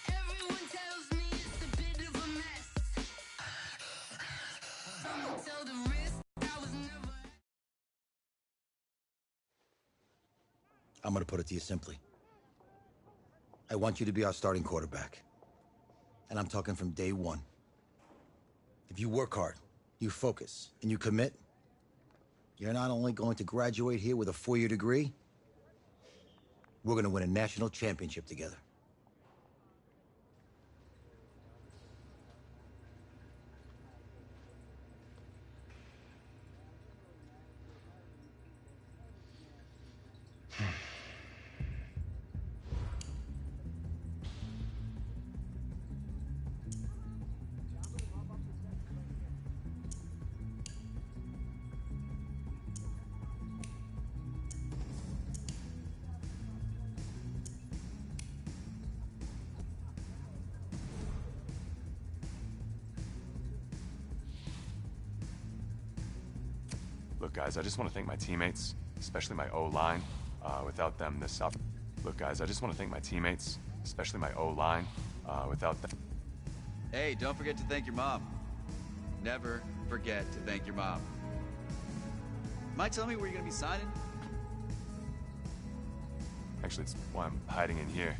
Everyone tells me it's a bit of a mess. I'ma tell the risk I was never. I'm gonna put it to you simply. I want you to be our starting quarterback. And I'm talking from day one. If you work hard, you focus, and you commit, you're not only going to graduate here with a 4-year degree, we're going to win a national championship together. Look, guys, I just want to thank my teammates, especially my O-line. Without them, this up. Look, guys, I just want to thank my teammates, especially my O-line. Without them. Hey, don't forget to thank your mom. Never forget to thank your mom. Might tell me where you're gonna be signing? Actually, it's why I'm hiding in here.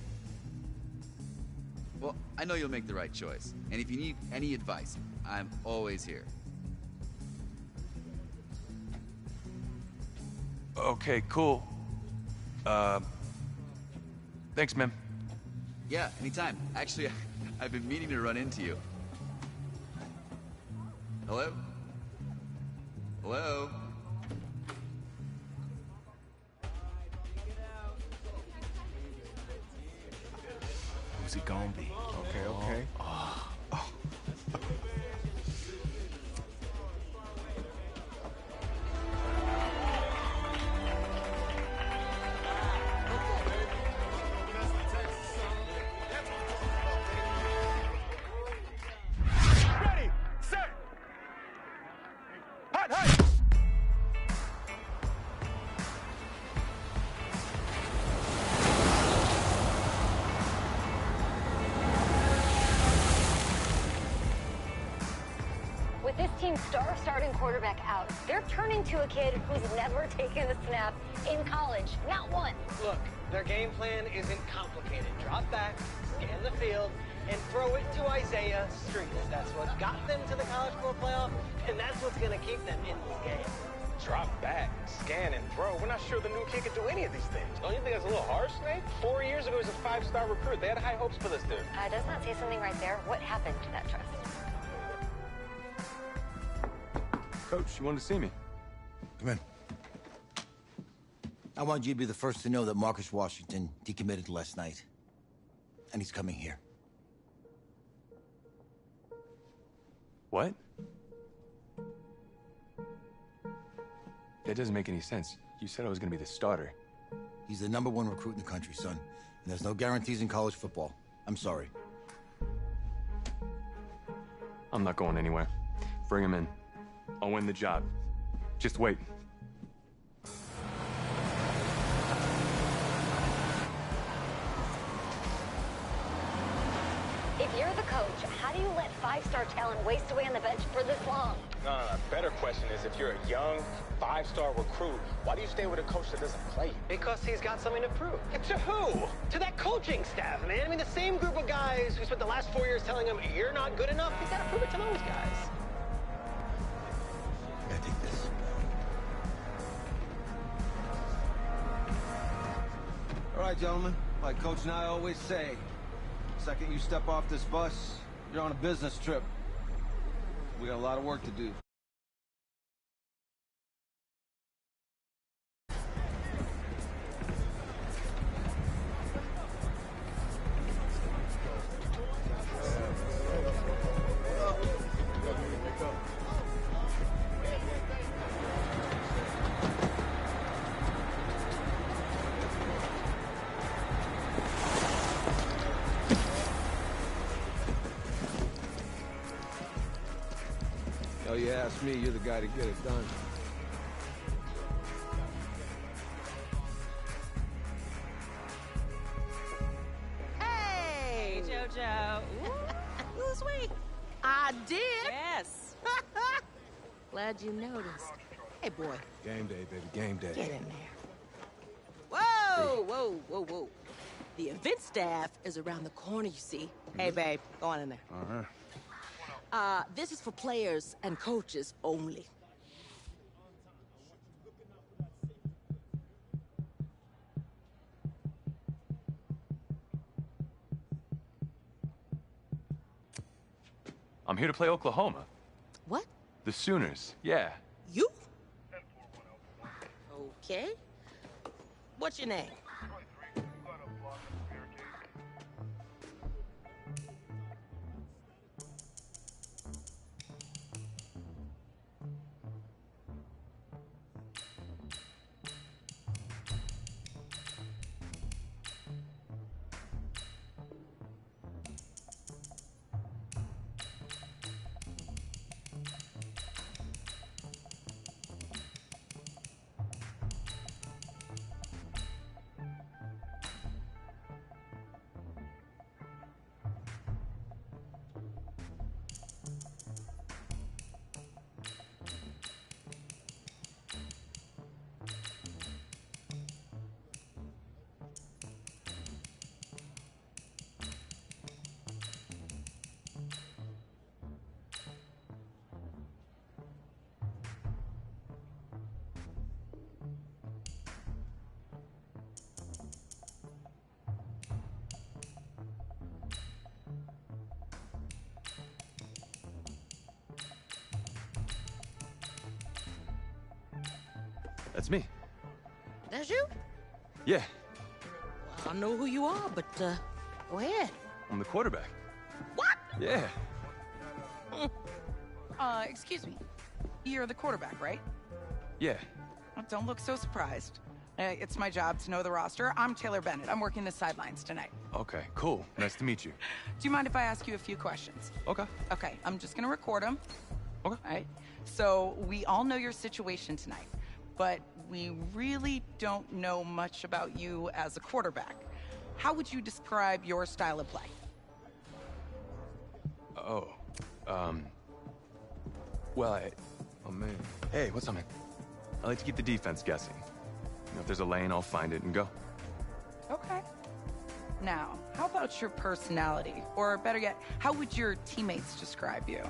Well, I know you'll make the right choice. And if you need any advice, I'm always here. Okay, cool. Thanks, man. Yeah, anytime. Actually, I've been meaning to run into you. Hello? Hello? Who's he gonna be? Okay. Ready, set, hot, hot. With this team's star starting quarterback out, they're turning to a kid who's never taken a snap in college. Not one. Look, their game plan isn't complicated. Drop back, scan the field, and throw it to Isaiah Street. That's what got them to the college football playoff, and that's what's going to keep them in this game. Drop back, scan, and throw. We're not sure the new kid can do any of these things. Don't you think that's a little harsh, Snake? 4 years ago, he was a 5-star recruit. They had high hopes for this dude. Does not say something right there. What happened to that trust? Coach, you wanted to see me? Come in. I want you to be the first to know that Marcus Washington decommitted last night. And he's coming here. What? That doesn't make any sense. You said I was gonna be the starter. He's the #1 recruit in the country, son. And there's no guarantees in college football. I'm sorry. I'm not going anywhere. Bring him in. I'll win the job. Just wait. If you're the coach, how do you let 5-star talent waste away on the bench for this long? No. Better question is, if you're a young 5-star recruit, why do you stay with a coach that doesn't play you? Because he's got something to prove. And to who? To that coaching staff, man. I mean, the same group of guys who spent the last 4 years telling him, you're not good enough, he's got to prove it to those guys. Yeah, take this. All right, gentlemen. Like Coach and I always say, the second you step off this bus, you're on a business trip. We got a lot of work to do. Oh, you ask me, you're the guy to get it done. Hey, JoJo. You sweet. I did. Yes. Glad you noticed. Hey, boy. Game day, baby, game day. Get in there. Whoa. The event staff is around the corner, you see. Hey, babe, go on in there. Uh-huh. This is for players and coaches only. I'm here to play Oklahoma. What? The Sooners, yeah. You? Okay. What's your name? That's me. That's you? Yeah, I don't know who you are, but go ahead. I'm the quarterback. What? Yeah. Excuse me. You're the quarterback, right? Yeah. Don't look so surprised. It's my job to know the roster. I'm Taylor Bennett. I'm working the sidelines tonight. Okay, cool. Nice to meet you. Do you mind if I ask you a few questions? Okay. Okay, I'm just gonna record them. Okay. All right. So we all know your situation tonight, but we really don't know much about you as a quarterback. How would you describe your style of play? Oh, well, oh man. Hey, what's up, man? I like to keep the defense guessing. You know, if there's a lane, I'll find it and go. Okay. Now, how about your personality? Or better yet, how would your teammates describe you?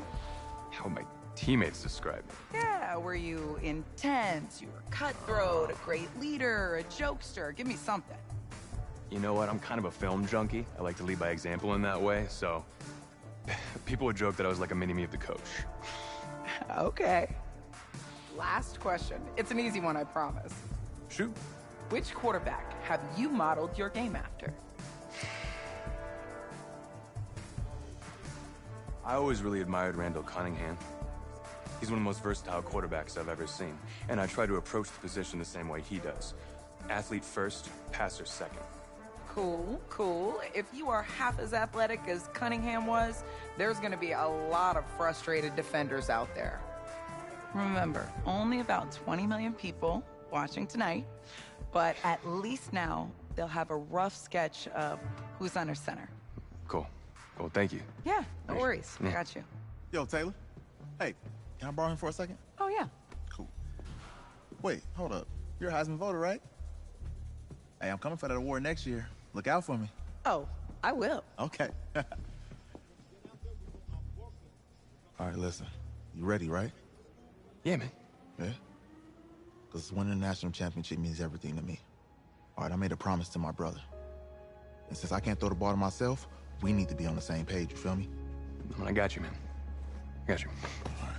How would my teammates describe me? Yeah, were you intense? You were cutthroat, a great leader, a jokester? Give me something. You know what? I'm kind of a film junkie. I like to lead by example in that way, so people would joke that I was like a mini-me of the coach. Okay. Last question. It's an easy one, I promise. Shoot. Which quarterback have you modeled your game after? I always really admired Randall Cunningham. He's one of the most versatile quarterbacks I've ever seen, and I try to approach the position the same way he does. Athlete first, passer second. Cool, cool. If you are half as athletic as Cunningham was, there's going to be a lot of frustrated defenders out there. Remember, only about 20 million people watching tonight, but at least now they'll have a rough sketch of who's under center. Cool. Well, thank you. Yeah, no worries. Yeah. Got you. Yo, Taylor. Hey, can I borrow him for a second? Oh, yeah. Cool. Wait, hold up. You're a Heisman voter, right? Hey, I'm coming for that award next year. Look out for me. Oh, I will. Okay. All right, listen. You ready, right? Yeah, man. Yeah? Because winning the national championship means everything to me. All right, I made a promise to my brother. And since I can't throw the ball to myself, we need to be on the same page, you feel me? I got you, man. I got you. All right.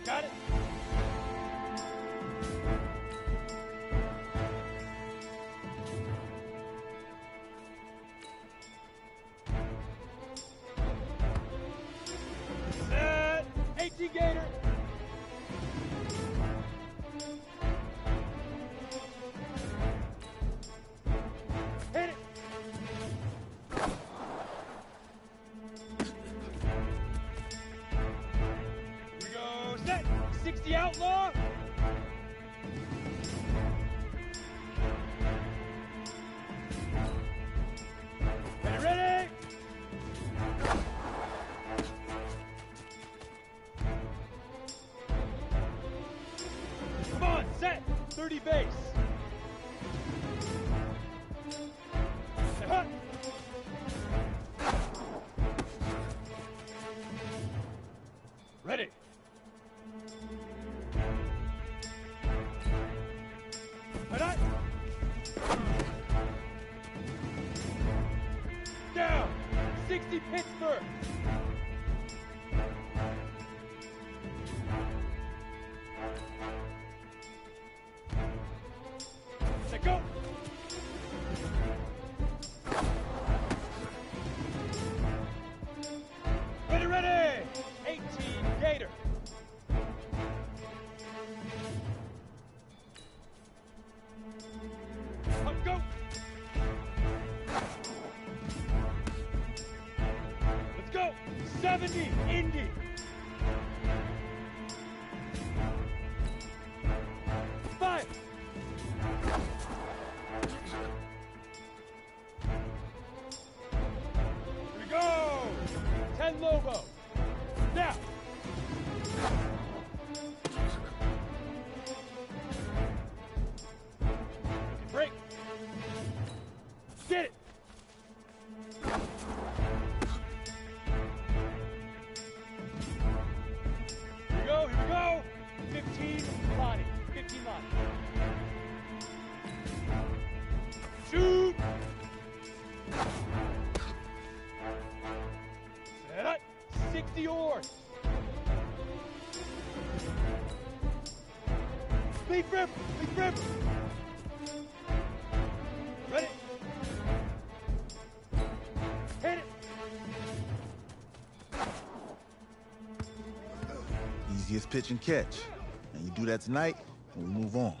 Got it. Set. 18 Gator. Hit it. Here we go. Set. 60 Outlaw. Ready, ready. Come on, set. 30 base. Hut. Ready. Ready. Down. 60 Pittsburgh. Set, go. Ready, ready. 18 Gator. Up, go. Let's go. 70 Indy. Five. logo. Now. Break. Get it. Here we go. 15 body. 15 body. Shoot. Set up. 60 oars. Lead river. Lead river. Ready? Hit it. Easiest pitch and catch. And you do that tonight, and we move on.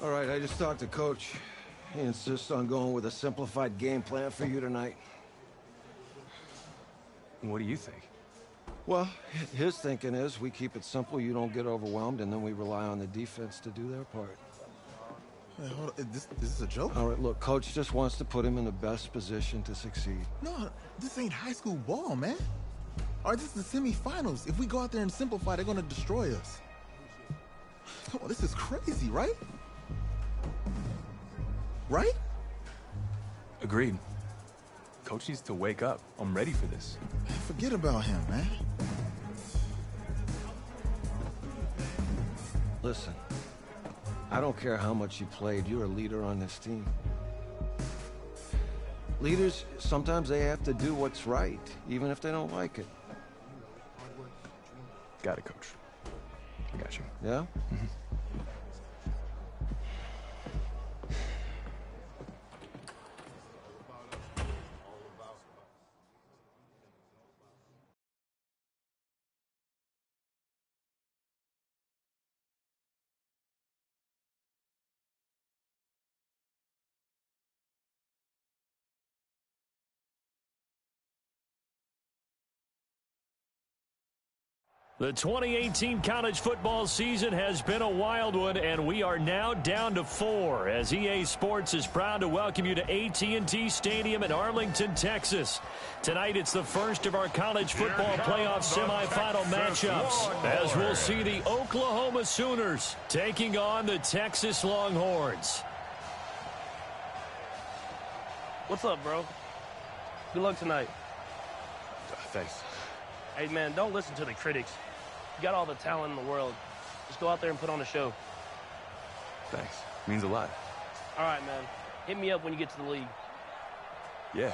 All right, I just talked to Coach. He insists on going with a simplified game plan for you tonight. What do you think? Well, his thinking is we keep it simple, you don't get overwhelmed, and then we rely on the defense to do their part. Hey, hold on. Is this a joke? All right, look, Coach just wants to put him in the best position to succeed. No, this ain't high school ball, man. All right, this is the semifinals. If we go out there and simplify, they're gonna destroy us. Come on, this is crazy, right? Right? Agreed. Coach needs to wake up. I'm ready for this. Forget about him, man. Listen, I don't care how much you played, you're a leader on this team. Leaders, sometimes they have to do what's right, even if they don't like it. Got it, Coach. I got you. Yeah? Mm-hmm. The 2018 college football season has been a wild one, and we are now down to 4 as EA Sports is proud to welcome you to AT&T Stadium in Arlington, Texas. Tonight, it's the first of our college football playoff semifinal matchups as we'll see the Oklahoma Sooners taking on the Texas Longhorns. What's up, bro? Good luck tonight. Thanks. Hey, man, don't listen to the critics. You got all the talent in the world. Just go out there and put on a show. Thanks. Means a lot. All right, man. Hit me up when you get to the league. Yeah.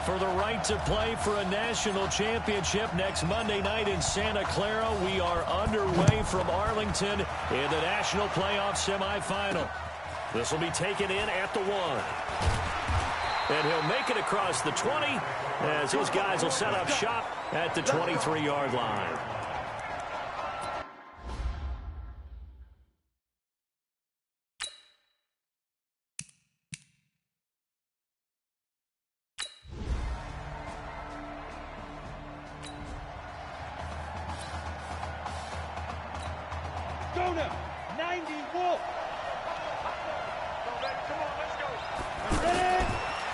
For the right to play for a national championship next Monday night in Santa Clara, we are underway from Arlington in the national playoff semifinal. This will be taken in at the 1. And he'll make it across the 20 as his guys will set up shop at the 23-yard line. Go now. 90 Wolf.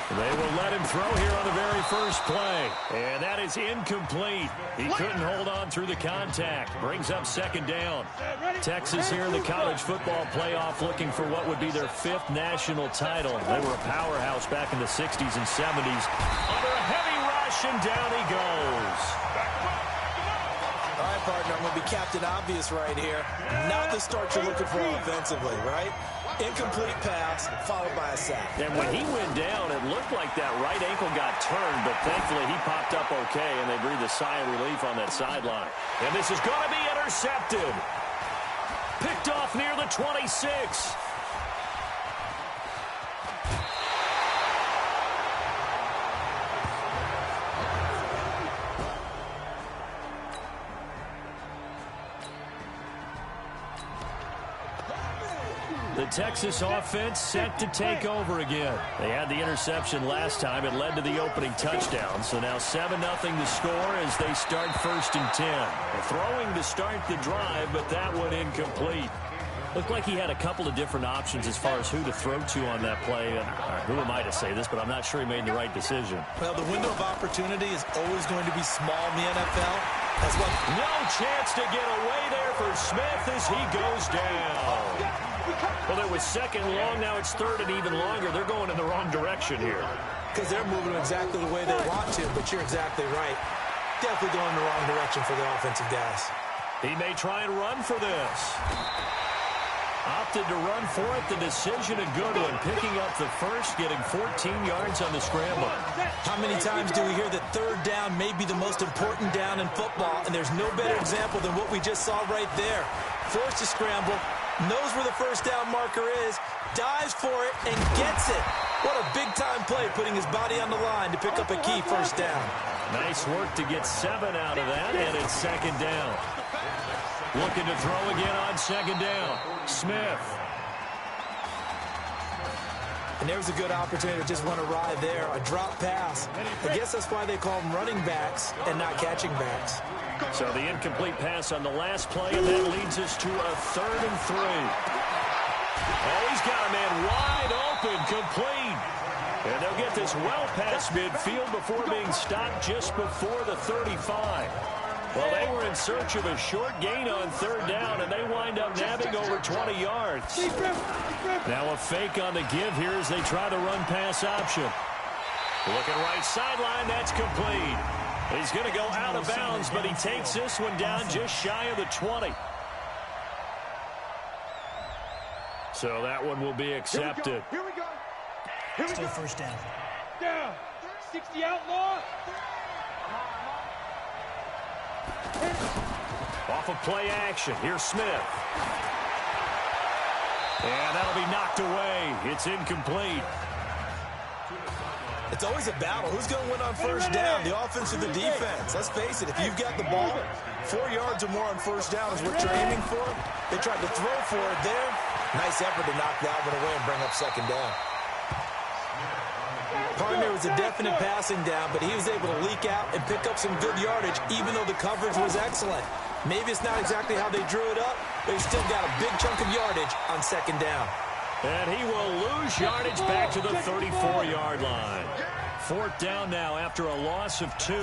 They will let him throw here on the very first play. And that is incomplete. He couldn't hold on through the contact. Brings up second down. Texas here in the college football playoff looking for what would be their 5th national title. They were a powerhouse back in the 60s and 70s. Under a heavy rush, and down he goes. All right, partner, I'm going to be Captain Obvious right here. Not the start you're looking for offensively, right? Incomplete pass, followed by a sack. And when he went down, it looked like that right ankle got turned, but thankfully he popped up okay, and they breathed a sigh of relief on that sideline. And this is going to be intercepted. Picked off near the 26. The Texas offense set to take over again. They had the interception last time. It led to the opening touchdown. So now 7-0 to score as they start 1st and 10. Throwing to start the drive, but that one incomplete. Looked like he had a couple of different options as far as who to throw to on that play. Who am I to say this, but I'm not sure he made the right decision. Well, the window of opportunity is always going to be small in the NFL. That's what. No chance to get away there for Smith as he goes down. Well, it was 2nd and long. Now it's 3rd and even longer. They're going in the wrong direction here. Because they're moving exactly the way they want to, but you're exactly right. Definitely going in the wrong direction for the offensive guys. He may try and run for this. Opted to run for it. The decision a good one. Picking up the first, getting 14 yards on the scramble. How many times do we hear that 3rd down may be the most important down in football, and there's no better example than what we just saw right there. Forced to scramble, knows where the 1st down marker is, dives for it, and gets it. What a big-time play, putting his body on the line to pick up a key 1st down. Nice work to get 7 out of that, and it's 2nd down. Looking to throw again on 2nd down. Smith. And there's a good opportunity to just run a ride there, a drop pass. I guess that's why they call them running backs and not catching backs. So the incomplete pass on the last play, and that leads us to a 3rd and 3. Oh, he's got a man wide open, complete. And they'll get this well past midfield before being stopped just before the 35. Well, they were in search of a short gain on 3rd down, and they wind up nabbing over 20 yards. Now a fake on the give here as they try the run-pass option. Looking right sideline, that's complete. He's going to go out of bounds, but he takes this one down just shy of the 20. So that one will be accepted. Here we go. Here we Still go. 1st down. Down. 60 outlaw. Off of play action. Here's Smith. And that'll be knocked away. It's incomplete. It's always a battle. Who's going to win on 1st down, the offense or the defense? Let's face it, if you've got the ball, 4 yards or more on 1st down is what you're aiming for. They tried to throw for it there. Nice effort to knock that one away and bring up 2nd down. Partner was a definite passing down, but he was able to leak out and pick up some good yardage, even though the coverage was excellent. Maybe it's not exactly how they drew it up, but he still got a big chunk of yardage on 2nd down. And he will lose yardage back to the 34-yard line. 4th down now after a loss of 2.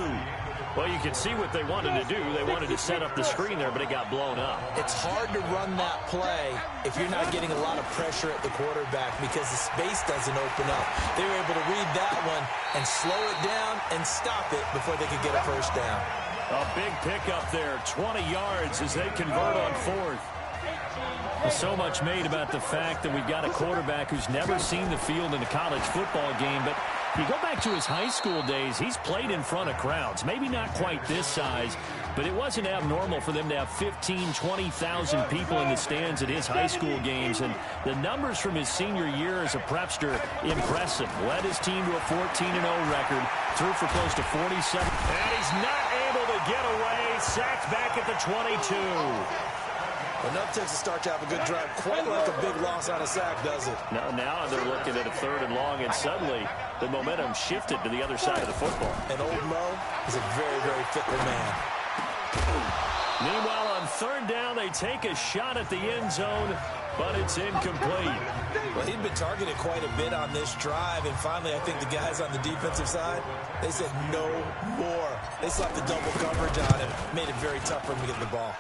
Well, you can see what they wanted to do. They wanted to set up the screen there, but it got blown up. It's hard to run that play if you're not getting a lot of pressure at the quarterback because the space doesn't open up. They were able to read that one and slow it down and stop it before they could get a 1st down. A big pickup there, 20 yards as they convert on 4th. So much made about the fact that we've got a quarterback who's never seen the field in a college football game, but you go back to his high school days, he's played in front of crowds. Maybe not quite this size, but it wasn't abnormal for them to have 15,000, 20,000 people in the stands at his high school games. And the numbers from his senior year as a prepster, impressive. Led his team to a 14-0 record, threw for close to 47. And he's not able to get away, sacked back at the 22. Enough Texas start to have a good drive, quite like a big loss on a sack, does it? Now they're looking at a 3rd and long, and suddenly the momentum shifted to the other side of the football. And old Mo is a very, very fickle man. Meanwhile, on 3rd down, they take a shot at the end zone, but it's incomplete. Well, he'd been targeted quite a bit on this drive, and finally I think the guys on the defensive side, they said no more. They slapped the double coverage on him, made it very tough for him to get the ball.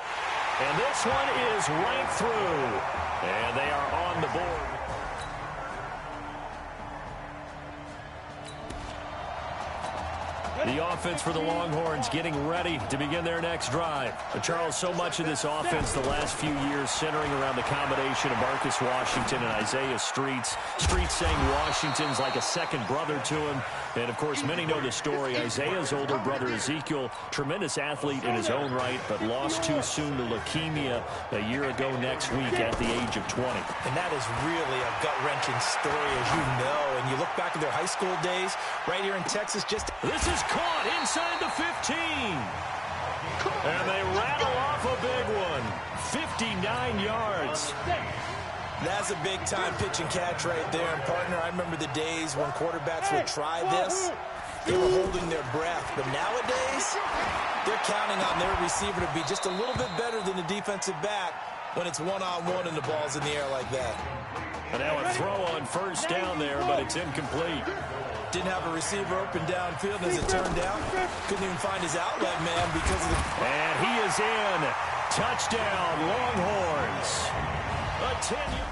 And this one is right through. And they are on the board. The offense for the Longhorns getting ready to begin their next drive. Charles, so much of this offense the last few years centering around the combination of Marcus Washington and Isaiah Streets. Streets saying Washington's like a second brother to him. And, of course, many know the story. Isaiah's older brother, Ezekiel, tremendous athlete in his own right, but lost too soon to leukemia a year ago next week at the age of 20. And that is really a gut-wrenching story, as you know. And you look back at their high school days, right here in Texas, just... This is caught inside the 15. And they rattle off a big one. 59 yards. That's a big-time pitch and catch right there. And, partner, I remember the days when quarterbacks would try this. They were holding their breath. But nowadays, they're counting on their receiver to be just a little bit better than the defensive back when it's one-on-one and the ball's in the air like that. And now a throw on first down there, but it's incomplete. Didn't have a receiver open downfield, as it turned out. Couldn't even find his outlet man because of the... And he is in. Touchdown, Longhorns. A 10-yard...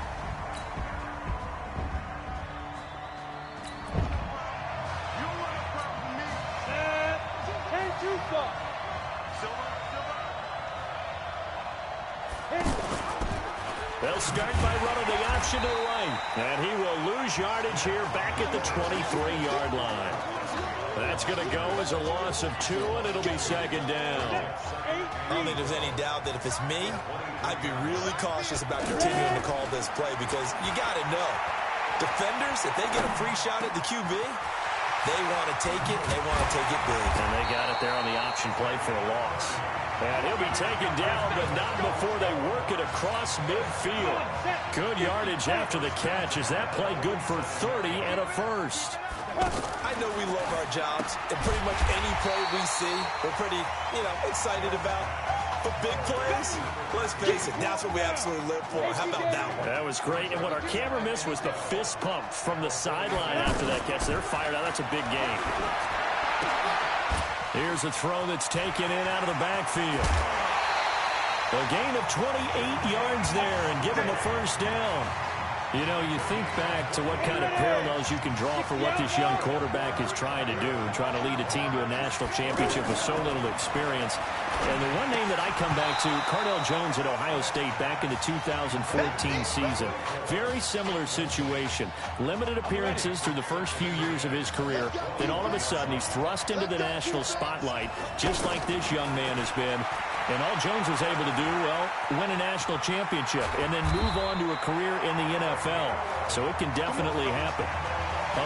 They'll start by running the option to the right. And he will lose yardage here back at the 23-yard line. That's going to go as a loss of 2, and it'll be second down. I don't think there's any doubt that if it's me, I'd be really cautious about continuing to call this play because you got to know, defenders, if they get a free shot at the QB, they want to take it, and they want to take it big. And they got it there on the option play for a loss. And he'll be taken down, but not before they work it across midfield. Good yardage after the catch. Is that play good for 30 and a first? I know we love our jobs, and pretty much any play we see, we're pretty, excited about. But big plays, let's face it, that's what we absolutely live for. How about that one? That was great. And what our camera missed was the fist pump from the sideline after that catch. They're fired out. That's a big game. Here's a throw that's taken in out of the backfield. A gain of 28 yards there and give him a first down. You know, you think back to what kind of parallels you can draw for what this young quarterback is trying to do, trying to lead a team to a national championship with so little experience. And the one name that I come back to, Cardell Jones at Ohio State back in the 2014 season. Very similar situation. Limited appearances through the first few years of his career. Then all of a sudden, he's thrust into the national spotlight, just like this young man has been. And all Jones was able to do, well, win a national championship and then move on to a career in the NFL. So it can definitely happen.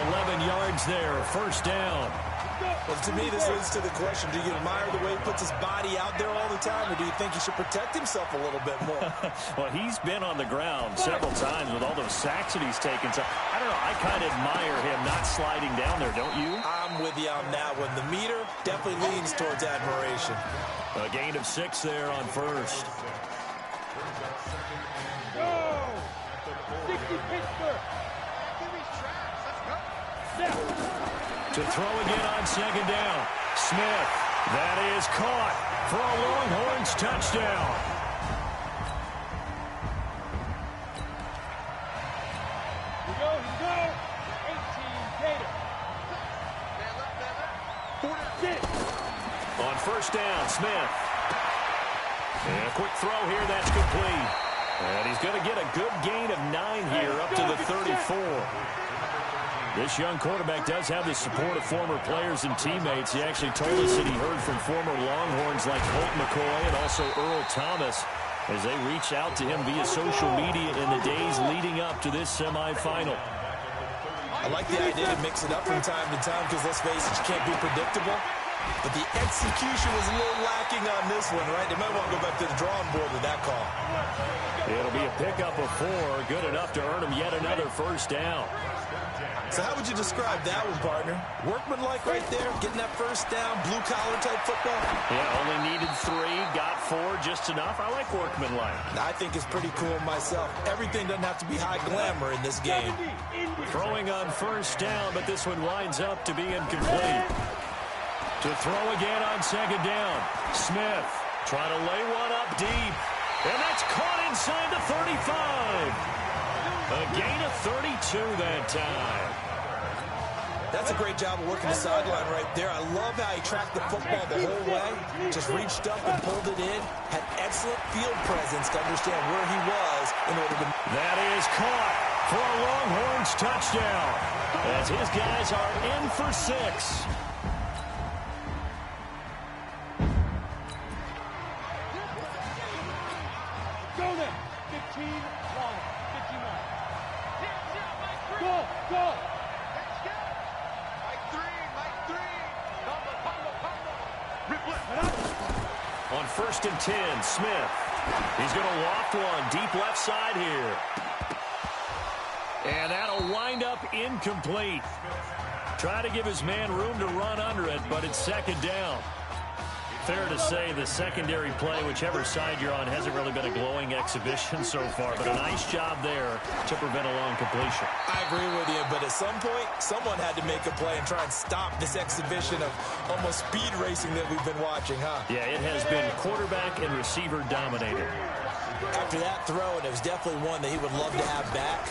11 yards there, first down. Well, to me, this leads to the question, do you admire the way he puts his body out there all the time, or do you think he should protect himself a little bit more? Well, he's been on the ground several times with all those sacks that he's taken. So, I don't know, I kind of admire him not sliding down there, don't you? I'm with you on that one. The meter definitely leans towards admiration. A gain of 6 there on first. Go! 60 Pittsburgh. To throw again on second down. Smith. That is caught for a Longhorns touchdown. Here we go. 18 Gator. 46. On first down, Smith. And a quick throw here, that's complete. And he's going to get a good gain of 9 here up to the 34. This young quarterback does have the support of former players and teammates. He actually told us that he heard from former Longhorns like Colt McCoy and also Earl Thomas as they reached out to him via social media in the days leading up to this semifinal. I like the idea to mix it up from time to time because, let's face it, you can't be predictable. But the execution was a little lacking on this one, right? They might want to go back to the drawing board with that call. It'll be a pickup of 4, good enough to earn him yet another first down. So how would you describe that one, partner? Workmanlike right there, getting that first down, blue-collar type football? Yeah, only needed 3, got 4, just enough. I like workmanlike. I think it's pretty cool myself. Everything doesn't have to be high glamour in this game. Throwing on first down, but this one winds up to be incomplete. To throw again on second down. Smith trying to lay one up deep. And that's caught inside the 35. A gain of 32 that time. That's a great job of working the sideline right there. I love how he tracked the football the whole way. Just reached up and pulled it in. Had excellent field presence to understand where he was in order to... That is caught for a Longhorns touchdown. As his guys are in for 6. Go there. 15 wide. 51. Go, go. Let's go. Mike 3. Combo. On first and 10, Smith. He's going to loft one deep left side here. And that'll wind up incomplete. Try to give his man room to run under it, but it's second down. Fair to say the secondary play, whichever side you're on, hasn't really been a glowing exhibition so far, but a nice job there to prevent a long completion. I agree with you, but at some point, someone had to make a play and try and stop this exhibition of almost speed racing that we've been watching, huh? Yeah, it has been quarterback and receiver dominated. After that throw, and it was definitely one that he would love to have back,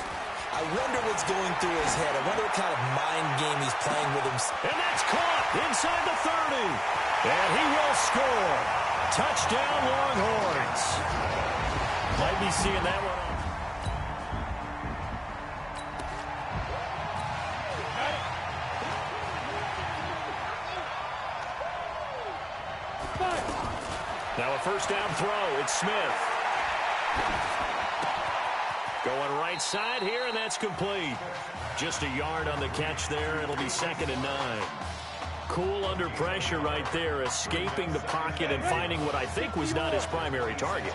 I wonder what's going through his head. I wonder what kind of mind game he's playing with himself. And that's caught inside the 30. And he will score. Touchdown, Longhorns. Might be seeing that one. Now a first down throw. It's Smith. Going right side here, and that's complete. Just a yard on the catch there. It'll be 2nd and 9. Cool under pressure right there, escaping the pocket and finding what I think was not his primary target.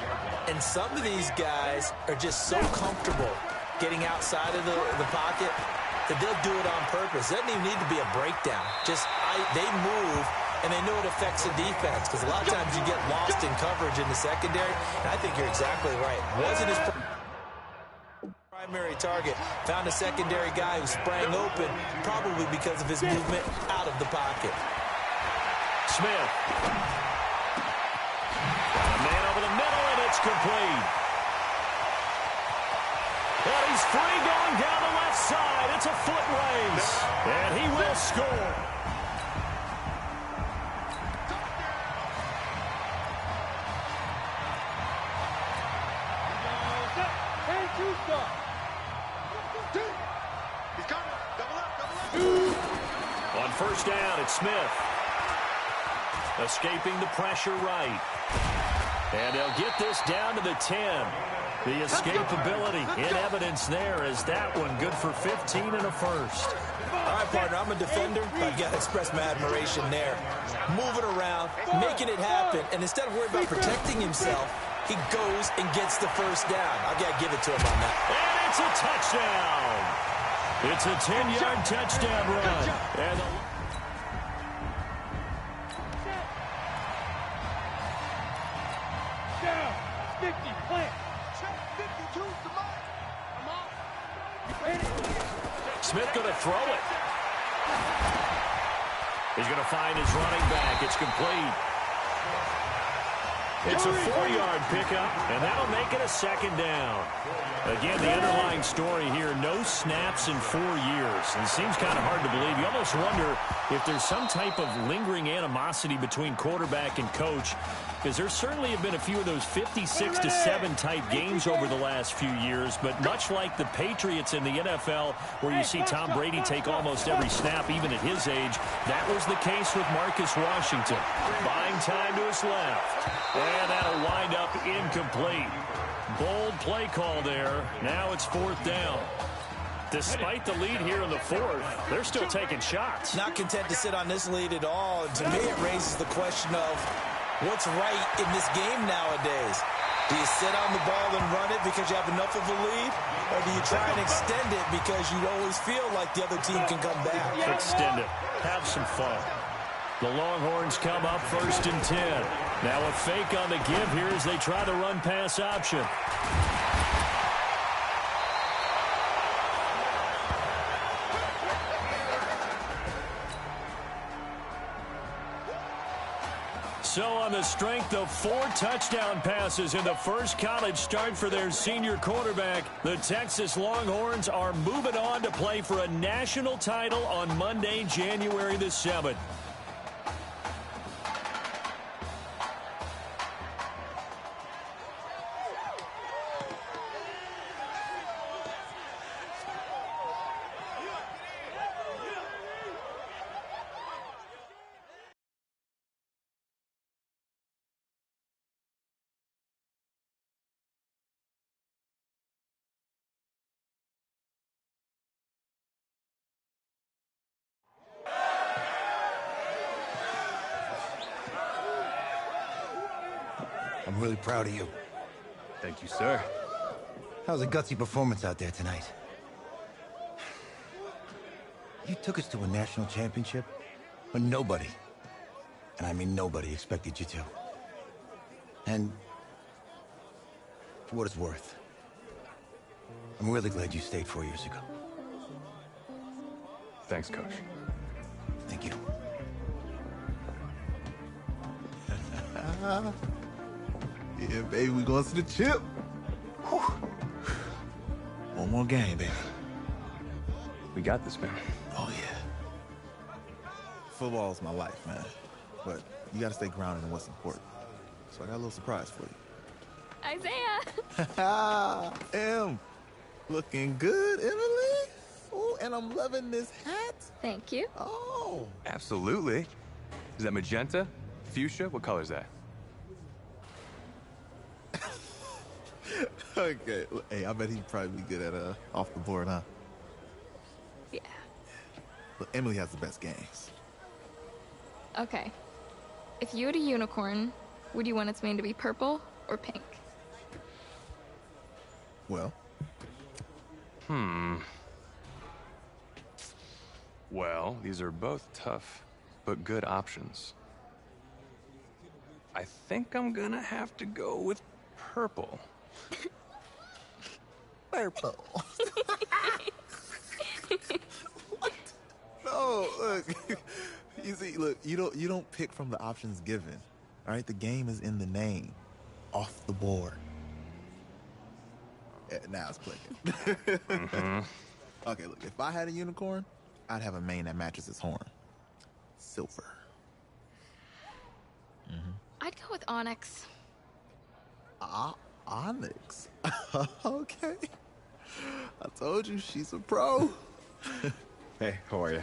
And some of these guys are just so comfortable getting outside of the pocket that they'll do it on purpose. It doesn't even need to be a breakdown. They move, and they know it affects the defense, because a lot of times you get lost in coverage in the secondary, and I think you're exactly right. Wasn't his primary target. Found a secondary guy who sprang open, probably because of his movement out of the pocket. Smith. A man over the middle, and it's complete. And he's free going down the left side. It's a foot race. And he will score. On first down, it's Smith. Escaping the pressure right. And they'll get this down to the 10. The escapability in evidence there as that one good for 15 and a first. All right, partner, I'm a defender. I've got to express my admiration there. Moving around, making it happen, and instead of worrying about protecting himself, he goes and gets the first down. I've got to give it to him on that. And it's a touchdown. It's a 10-yard touchdown run. And down, 50, plant. Check 52 to Mike. I'm off. Smith going to throw it. He's going to find his running back. It's complete. It's a 4-yard pickup, and that'll make it a second down. Again, the underlying story here, no snaps in 4 years. And it seems kind of hard to believe. You almost wonder if there's some type of lingering animosity between quarterback and coach, because there certainly have been a few of those 56-7 type games over the last few years, but much like the Patriots in the NFL, where you see Tom Brady take almost every snap, even at his age, that was the case with Marcus Washington. Buying time to his left. And that'll wind up incomplete. Bold play call there. Now it's 4th down. Despite the lead here in the 4th, they're still taking shots. Not content to sit on this lead at all. And to me, it raises the question of what's right in this game nowadays. Do you sit on the ball and run it because you have enough of a lead? Or do you try and extend it because you always feel like the other team can come back? Extend it. Have some fun. The Longhorns come up 1st and 10. Now a fake on the give here as they try the run-pass option. So on the strength of 4 touchdown passes in the first college start for their senior quarterback, the Texas Longhorns are moving on to play for a national title on Monday, January the 7th. I'm really proud of you. Thank you, sir. That was a gutsy performance out there tonight. You took us to a national championship when nobody, and I mean nobody, expected you to. And for what it's worth, I'm really glad you stayed 4 years ago. Thanks, Coach. Thank you. Yeah, baby, we going to the chip. Whew. One more game, baby. We got this, man. Oh, yeah. Football's my life, man. But you got to stay grounded in what's important. So I got a little surprise for you. Isaiah! Em, looking good, Emily. Oh, and I'm loving this hat. Thank you. Oh. Absolutely. Is that magenta? Fuchsia? What color is that? Okay. Hey, I bet he'd probably be good at off the board, huh? Yeah. But Emily has the best games. Okay. If you had a unicorn, would you want its mane to be purple or pink? Well. Well, these are both tough, but good options. I think I'm gonna have to go with purple. Purple. No, look. You see, look, you don't pick from the options given. All right, the game is in the name. Off the board. Yeah, now it's clicking. Okay, look, if I had a unicorn, I'd have a mane that matches its horn. Silver. I'd go with onyx. Onyx. Okay. I told you she's a pro. Hey, how are you?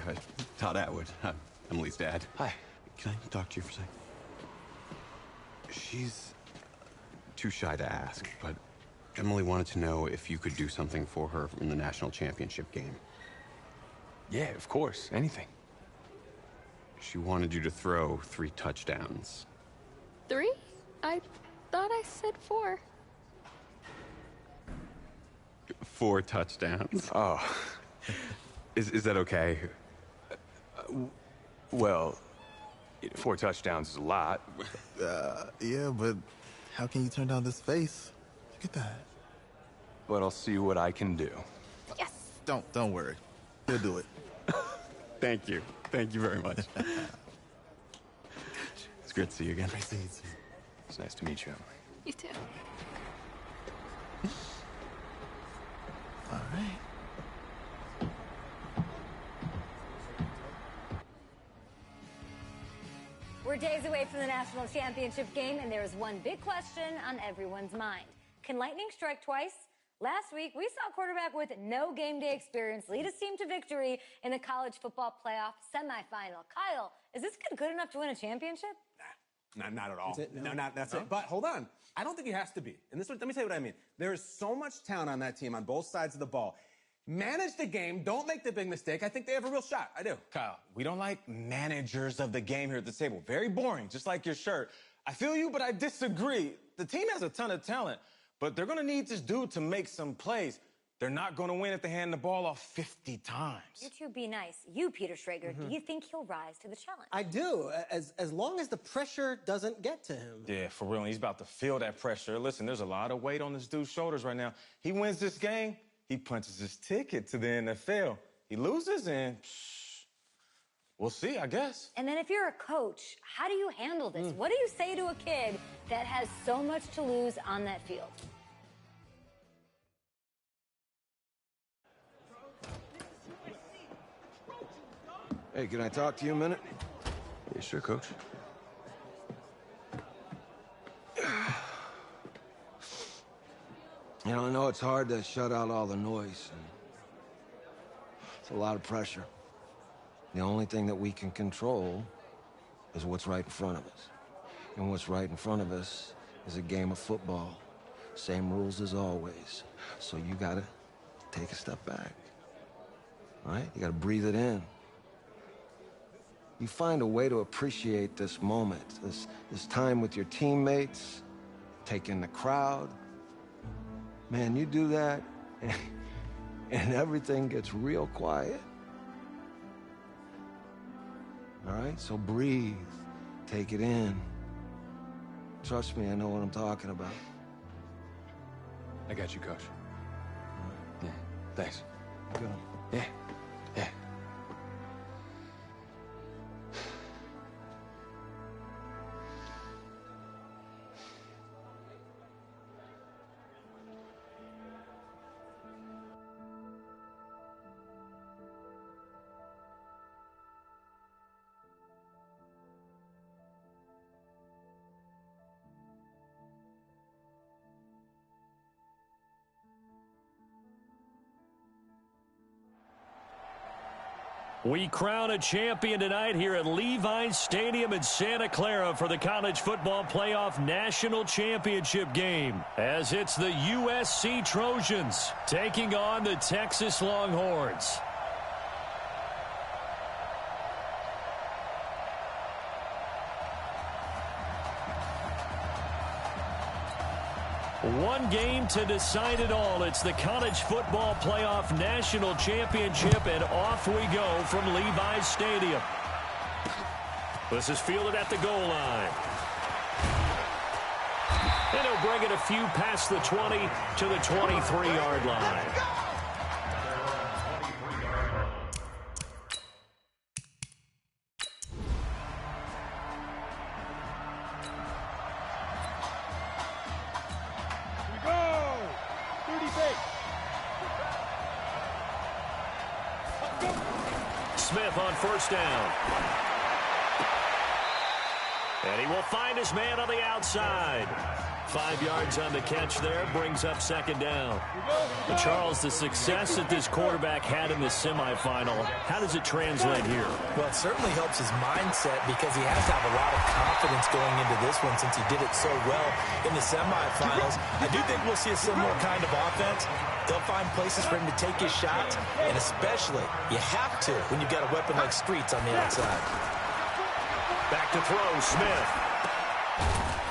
Todd Atwood. I'm Emily's dad. Hi. Can I talk to you for a second? She's too shy to ask, but Emily wanted to know if you could do something for her in the national championship game. Yeah, of course. Anything. She wanted you to throw 3 touchdowns. 3? I thought I said 4. 4 touchdowns. Oh. Is that okay? Well, 4 touchdowns is a lot. Yeah, but how can you turn down this face? Look at that. But I'll see what I can do. Yes. Don't worry. He'll do it. Thank you. Thank you very much. It's great to see you again. Great to see you. It's nice to meet you, Emily. You too. All right. We're days away from the national championship game, and there is one big question on everyone's mind. Can lightning strike twice? Last week, we saw a quarterback with no game day experience lead his team to victory in the college football playoff semifinal. Kyle, is this kid good enough to win a championship? Nah, not at all. That's it? No? That's No? it. But hold on. I don't think he has to be. And let me tell you what I mean. There is so much talent on that team on both sides of the ball. Manage the game. Don't make the big mistake. I think they have a real shot. I do. Kyle, we don't like managers of the game here at the table. Very boring, just like your shirt. I feel you, but I disagree. The team has a ton of talent, but they're going to need this dude to make some plays. They're not going to win if they hand the ball off 50 times. You two be nice. You, Peter Schrager, do you think he'll rise to the challenge? I do, as long as the pressure doesn't get to him. Yeah, for real. He's about to feel that pressure. Listen, there's a lot of weight on this dude's shoulders right now. He wins this game, he punches his ticket to the NFL. He loses, and we'll see, I guess. And then if you're a coach, how do you handle this? What do you say to a kid that has so much to lose on that field? Hey, can I talk to you a minute? Yeah, sure, Coach. You know, I know it's hard to shut out all the noise. And it's a lot of pressure. The only thing that we can control is what's right in front of us. And what's right in front of us is a game of football. Same rules as always. So you gotta take a step back. All right? You gotta breathe it in. You find a way to appreciate this moment, this time with your teammates, take in the crowd. Man, you do that, and everything gets real quiet. All right? So breathe. Take it in. Trust me, I know what I'm talking about. I got you, Coach. Yeah, thanks. Good. Yeah, yeah. We crown a champion tonight here at Levi's Stadium in Santa Clara for the College Football Playoff National Championship game, as it's the USC Trojans taking on the Texas Longhorns. One game to decide it all. It's the College Football Playoff National Championship, and off we go from Levi's Stadium. This is fielded at the goal line. And he'll bring it a few past the 20 to the 23-yard line. Smith on first down. And he will find his man on the outside. 5 yards on the catch there, brings up second down. But Charles, the success that this quarterback had in the semifinal, how does it translate here? Well, it certainly helps his mindset because he has to have a lot of confidence going into this one since he did it so well in the semifinals. I do think we'll see a similar kind of offense. They'll find places for him to take his shots, and especially, you have to when you've got a weapon like Streets on the outside. Back to throw, Smith.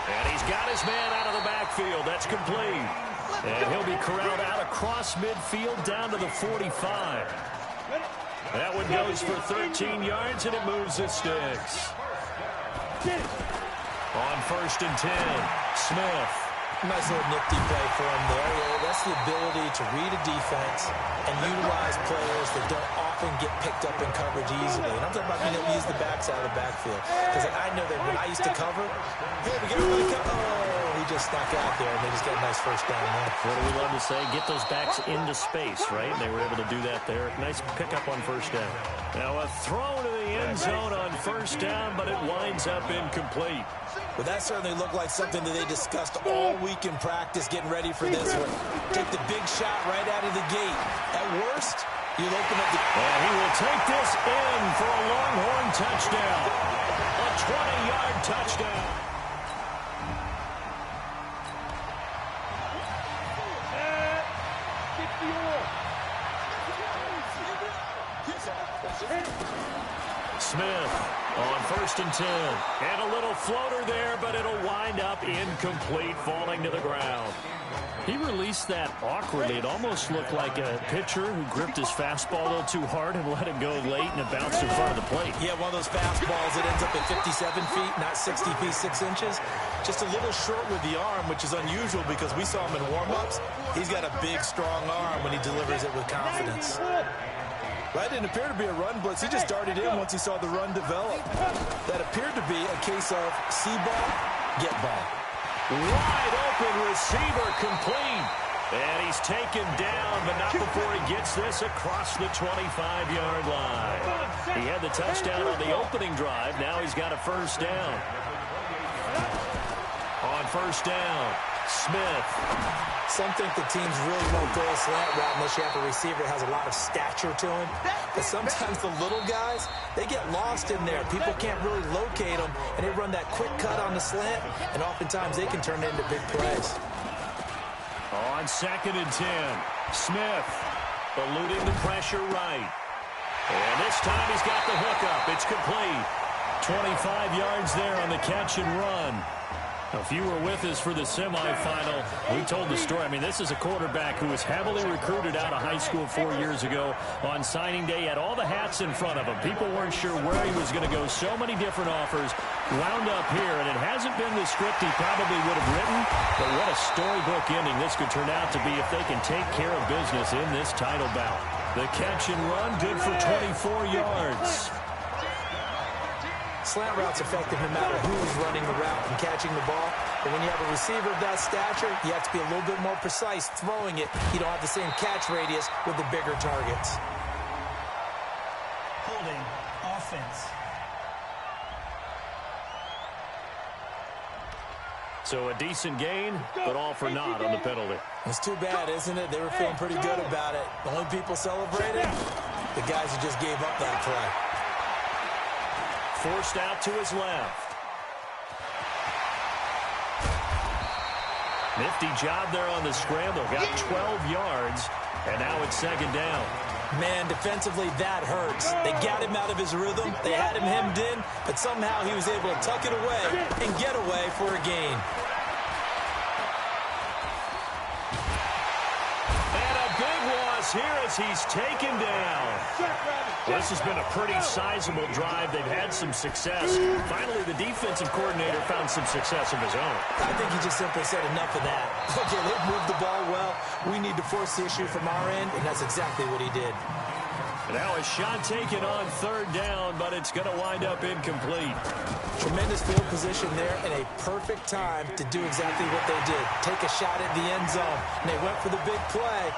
And he's got his man out of the backfield. That's complete. And he'll be corralled out across midfield down to the 45. That one goes for 13 yards, and it moves the sticks. On first and 10, Smith. Nice little nifty play for him there. Yeah, that's the ability to read a defense and utilize players that don't often get picked up in coverage easily. And I'm talking about being able to use the backs out of the backfield. Because I know that when I used to cover, hey, we get everybody cover. Oh, he just snuck out there, and they just got a nice first down there. What do we love to say? Get those backs into space, right? They were able to do that there. Nice pickup on first down. Now a throw to the end zone on first down, but it winds up incomplete. Well, that certainly looked like something that they discussed all week in practice, getting ready for this one. Take the big shot right out of the gate. At worst, you'll open up the... And he will take this in for a Longhorn touchdown. A 20-yard touchdown. Smith on first and 10. And a little floater there, but it'll wind up incomplete, falling to the ground. He released that awkwardly. It almost looked like a pitcher who gripped his fastball a little too hard and let it go late, and it bounced in front of the plate. Yeah, one of those fastballs that ends up at 57 feet, not 60 feet, 6 inches. Just a little short with the arm, which is unusual because we saw him in warm-ups. He's got a big, strong arm when he delivers it with confidence. That didn't appear to be a run blitz. He just darted in once he saw the run develop. That appeared to be a case of see ball, get ball. Wide open receiver complete. And he's taken down, but not before he gets this across the 25-yard line. He had the touchdown on the opening drive. Now he's got a first down. On first down, Smith. Some think the teams really won't throw a slant route unless you have a receiver that has a lot of stature to him. But sometimes the little guys, they get lost in there. People can't really locate them, and they run that quick cut on the slant, and oftentimes they can turn it into big plays. On second and 10, Smith eluding the pressure right. And this time he's got the hookup. It's complete. 25 yards there on the catch and run. If you were with us for the semifinal, we told the story. I mean, this is a quarterback who was heavily recruited out of high school 4 years ago. On signing day, had all the hats in front of him. People weren't sure where he was going to go. So many different offers. Wound up here, and it hasn't been the script he probably would have written, but what a storybook ending this could turn out to be if they can take care of business in this title bout. The catch and run, good for 24 yards. Slant route's effective no matter who's running the route and catching the ball. But when you have a receiver of that stature, you have to be a little bit more precise throwing it. You don't have the same catch radius with the bigger targets. Holding offense. So a decent gain, but all for naught on the penalty. It's too bad, isn't it? They were feeling pretty good about it. The only people celebrating, the guys who just gave up that play. Forced out to his left. Nifty job there on the scramble. Got 12 yards, and now it's second down. Man, defensively, that hurts. They got him out of his rhythm. They had him hemmed in, but somehow he was able to tuck it away and get away for a gain. And a big loss here as he's taken down. Well, this has been a pretty sizable drive. They've had some success. Finally, the defensive coordinator found some success of his own. I think he just simply said enough of that. Okay, they've moved the ball well. We need to force the issue from our end, and that's exactly what he did. Now a shot taken on third down, but it's going to wind up incomplete. Tremendous field position there and a perfect time to do exactly what they did. Take a shot at the end zone, and they went for the big play.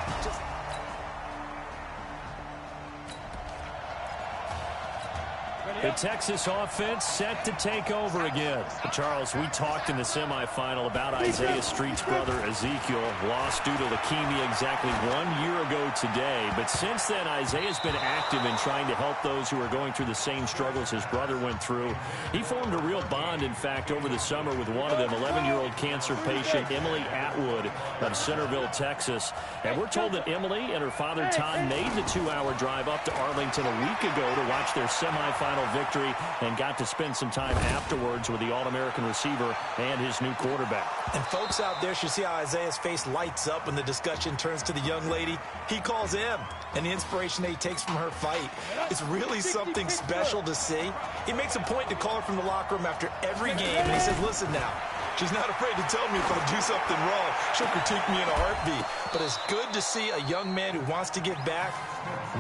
The Texas offense set to take over again. Charles, we talked in the semifinal about Isaiah Street's brother Ezekiel, lost due to leukemia exactly 1 year ago today. But since then, Isaiah's been active in trying to help those who are going through the same struggles his brother went through. He formed a real bond, in fact, over the summer with one of them, 11-year-old cancer patient Emily Atwood of Centerville, Texas. And we're told that Emily and her father Todd made the 2-hour drive up to Arlington a week ago to watch their semifinal victory and got to spend some time afterwards with the All-American receiver and his new quarterback. And folks out there should see how Isaiah's face lights up when the discussion turns to the young lady he calls M, and the inspiration that he takes from her fight. It's really something special to see. He makes a point to call her from the locker room after every game, and he says, listen now, she's not afraid to tell me if I do something wrong. She'll critique me in a heartbeat. But it's good to see a young man who wants to give back,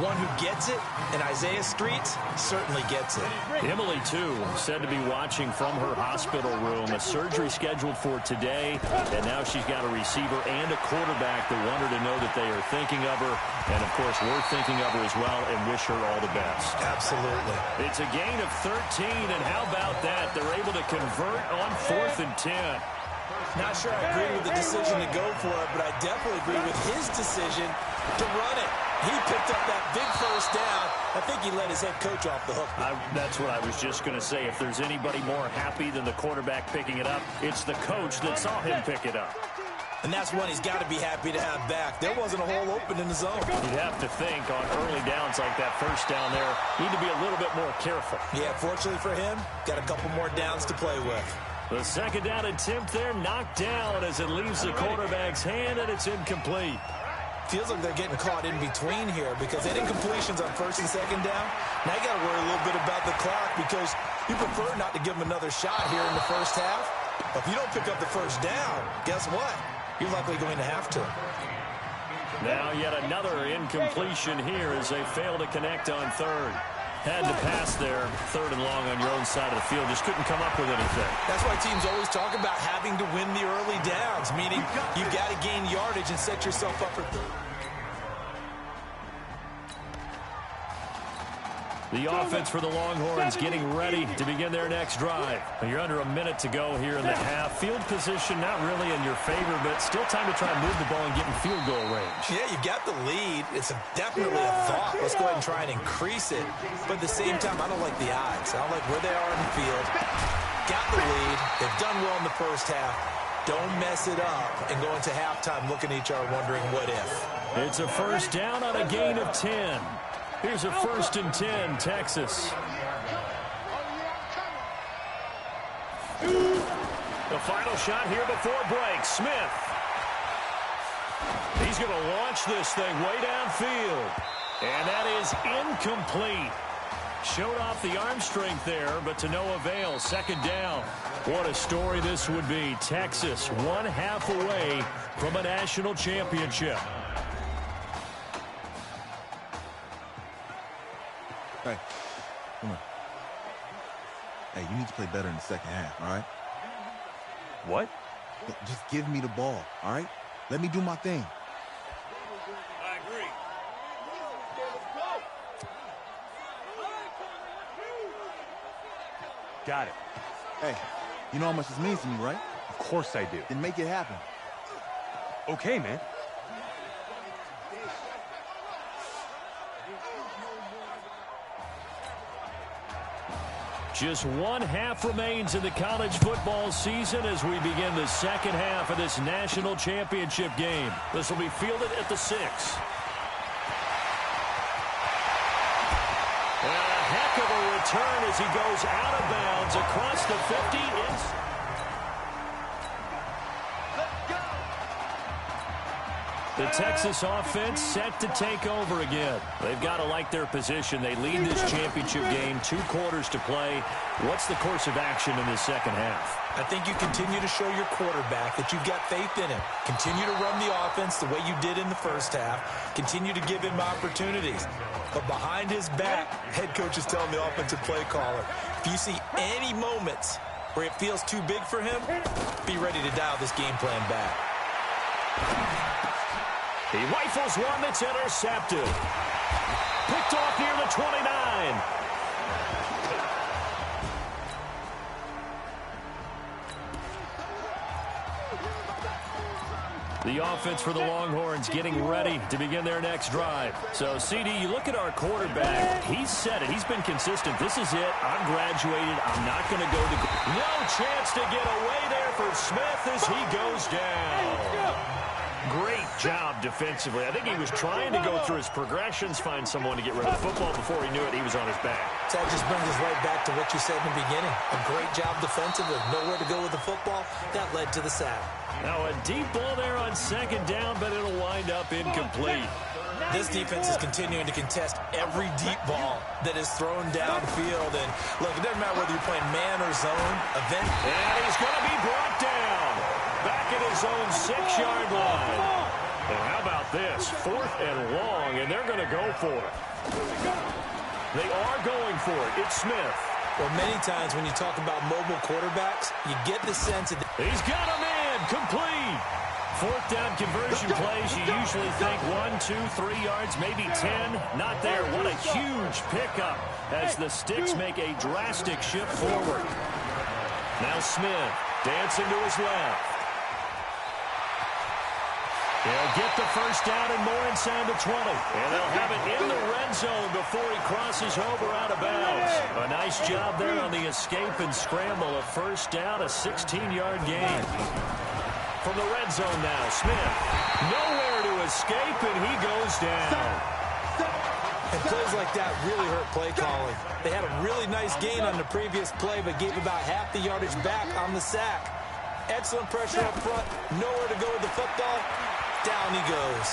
one who gets it, and Isaiah Streets certainly gets it. Emily, too, said to be watching from her hospital room. A surgery scheduled for today, and now she's got a receiver and a quarterback that want her to know that they are thinking of her, and, of course, we're thinking of her as well and wish her all the best. Absolutely. It's a gain of 13, and how about that? They're able to convert on 4th and 10. Not sure I agree with the decision to go for it, but I definitely agree with his decision to run it. He picked up that big first down. I think he let his head coach off the hook. That's what I was just going to say. If there's anybody more happy than the quarterback picking it up, it's the coach that saw him pick it up. And that's one he's got to be happy to have back. There wasn't a hole open in the zone. You'd have to think on early downs like that first down there, need to be a little bit more careful. Yeah, fortunately for him, got a couple more downs to play with. The second down attempt there knocked down as it leaves the quarterback's hand, and it's incomplete. Feels like they're getting caught in between here because they didn't completions on 1st and 2nd down. Now you got to worry a little bit about the clock because you prefer not to give them another shot here in the first half. But if you don't pick up the first down, guess what? You're likely going to have to. Now yet another incompletion here as they fail to connect on 3rd. Had to pass there, 3rd and long on your own side of the field. Just couldn't come up with anything. That's why teams always talk about having to win the early downs, meaning you've got to gain yardage and set yourself up for third. The offense for the Longhorns getting ready to begin their next drive. You're under a minute to go here in the half. Field position not really in your favor, but still time to try and move the ball and get in field goal range. Yeah, you got the lead. It's definitely a thought. Let's go ahead and try and increase it. But at the same time, I don't like the odds. I don't like where they are in the field. Got the lead. They've done well in the first half. Don't mess it up and go into halftime looking at each other wondering what if. It's a first down on a gain of 10. Here's a 1st and 10, Texas. A The final shot here before break. Smith. He's going to launch this thing way downfield. And that is incomplete. Showed off the arm strength there, but to no avail. Second down. What a story this would be. Texas, 1/2 away from a national championship. Hey, come on. Hey, you need to play better in the second half, all right? What? Just give me the ball, all right? Let me do my thing. I agree. Got it. Hey, you know how much this means to me, right? Of course I do. Then make it happen. Okay, man. Just 1/2 remains in the college football season as we begin the second half of this national championship game. This will be fielded at the 6. And a heck of a return as he goes out of bounds across the 50. The Texas offense set to take over again. They've got to like their position. They lead this championship game, 2 quarters to play. What's the course of action in this second half? I think you continue to show your quarterback that you've got faith in him. Continue to run the offense the way you did in the first half. Continue to give him opportunities. But behind his back, head coach is telling the offensive play caller, if you see any moments where it feels too big for him, be ready to dial this game plan back. He rifles one that's intercepted. Picked off near the 29. The offense for the Longhorns getting ready to begin their next drive. So, CD, you look at our quarterback. He's said it. He's been consistent. This is it. I'm graduated. I'm not going to go to... No chance to get away there for Smith as he goes down. Great job defensively. I think he was trying to go through his progressions, find someone to get rid of the football. Before he knew it, he was on his back. So that just brings us right back to what you said in the beginning. A great job defensively. Nowhere to go with the football. That led to the sack. Now a deep ball there on second down, but it'll wind up incomplete. This defense is continuing to contest every deep ball that is thrown downfield. And look, it doesn't matter whether you're playing man or zone. And he's going to be brought down. Back at his own 6-yard line. And how about this? 4th and long, and they're going to go for it. They are going for it. It's Smith. Well, many times when you talk about mobile quarterbacks, you get the sense that... He's got him in. Complete. 4th down conversion plays, you usually think 1, 2, 3 yards, maybe 10. Not there. What a huge pickup as the Sticks make a drastic shift forward. Now Smith dancing to his left. He'll get the first down and more inside the 20. And they'll have it in the red zone before he crosses over out of bounds. A nice job there on the escape and scramble. A first down, a 16-yard gain. From the red zone now, Smith. Nowhere to escape, and he goes down. And plays like that really hurt play calling. They had a really nice gain on the previous play, but gave about half the yardage back on the sack. Excellent pressure up front. Nowhere to go with the football. Down he goes.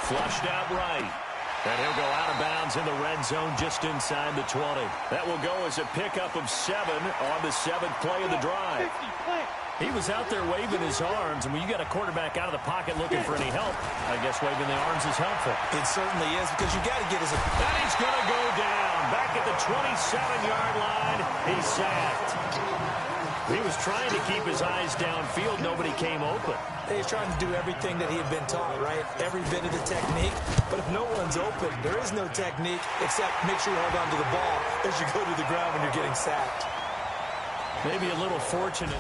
Flushed out right. And he'll go out of bounds in the red zone just inside the 20. That will go as a pickup of 7 on the 7th play of the drive. He was out there waving his arms, and when you got a quarterback out of the pocket looking for any help, I guess waving the arms is helpful. It certainly is, because you got to get his... And he's going to go down. Back at the 27-yard line, he's sacked. He was trying to keep his eyes downfield. Nobody came open. He's trying to do everything that he had been taught, right? Every bit of the technique. But if no one's open, there is no technique except make sure you hold on to the ball as you go to the ground when you're getting sacked. Maybe a little fortunate.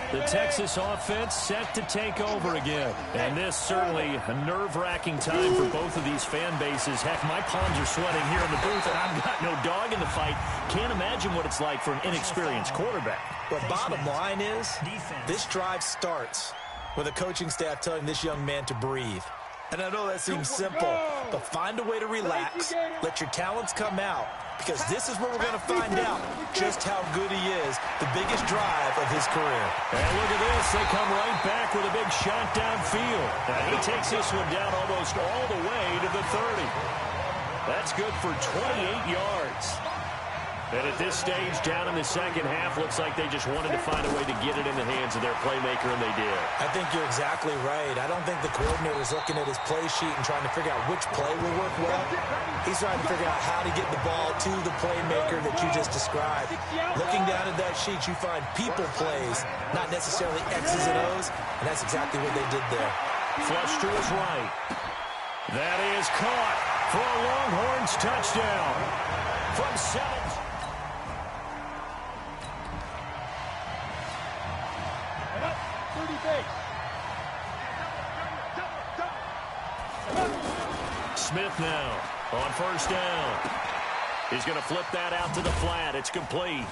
The Texas offense set to take over again. And this certainly a nerve-wracking time for both of these fan bases. Heck, my palms are sweating here in the booth, and I've got no dog in the fight. Can't imagine what it's like for an inexperienced quarterback. But bottom line is, this drive starts with a coaching staff telling this young man to breathe. And I know that seems simple, but find a way to relax, let your talents come out, because this is where we're going to find out just how good he is, the biggest drive of his career. And look at this. They come right back with a big shot downfield. And he takes this one down almost all the way to the 30. That's good for 28 yards. And at this stage, down in the second half, looks like they just wanted to find a way to get it in the hands of their playmaker, and they did. I think you're exactly right. I don't think the coordinator's looking at his play sheet and trying to figure out which play will work well. He's trying to figure out how to get the ball to the playmaker that you just described. Looking down at that sheet, you find people plays, not necessarily X's and O's, and that's exactly what they did there. Flush to his right. That is caught for a Longhorns touchdown from 7. Smith now on first down. He's going to flip that out to the flat. It's complete.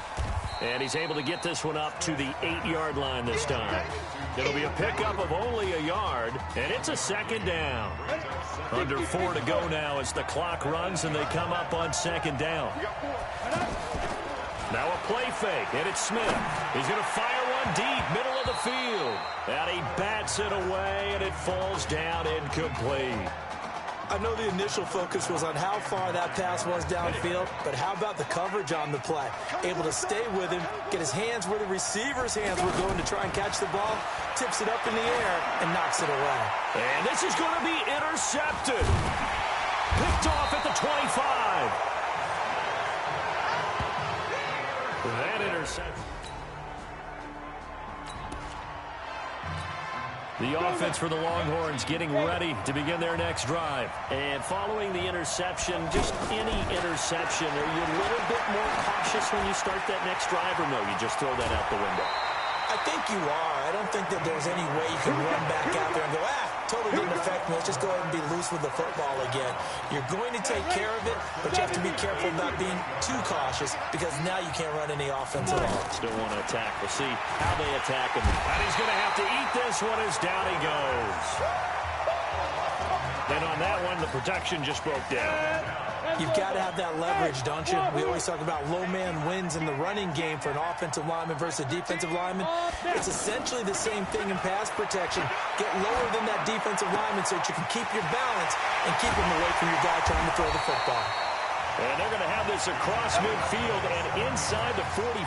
And he's able to get this one up to the 8-yard line this time. It'll be a pickup of only a yard, and it's a second down. Under 4 to go now as the clock runs, and they come up on second down. Now a play fake, and it's Smith. He's going to fire one deep, middle of the field. And he bats it away, and it falls down incomplete. I know the initial focus was on how far that pass was downfield, but how about the coverage on the play? Able to stay with him, get his hands where the receiver's hands were going to try and catch the ball, tips it up in the air, and knocks it away. And this is going to be intercepted. Picked off at the 25. That interception. The offense for the Longhorns getting ready to begin their next drive. And following the interception, just any interception, are you a little bit more cautious when you start that next drive, or no, you just throw that out the window? I think you are. I don't think that there's any way you can run back out there and go, totally didn't affect me. Let's just go ahead and be loose with the football again. You're going to take care of it, but you have to be careful about being too cautious because now you can't run any offense at all. Still want to attack. We'll see how they attack him. And he's going to have to eat this one as down he goes. And on that one, the protection just broke down. You've got to have that leverage, don't you? We always talk about low man wins in the running game for an offensive lineman versus a defensive lineman. It's essentially the same thing in pass protection. Get lower than that defensive lineman so that you can keep your balance and keep him away from your guy trying to throw the football. And they're going to have this across midfield and inside the 45.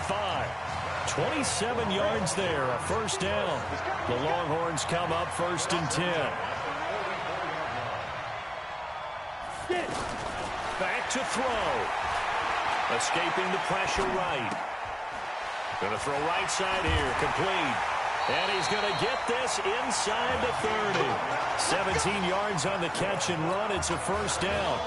27 yards there, a first down. The Longhorns come up 1st and 10. Back to throw. Escaping the pressure right. Going to throw right side here, complete. And he's going to get this inside the 30. 17 yards on the catch and run. It's a first down.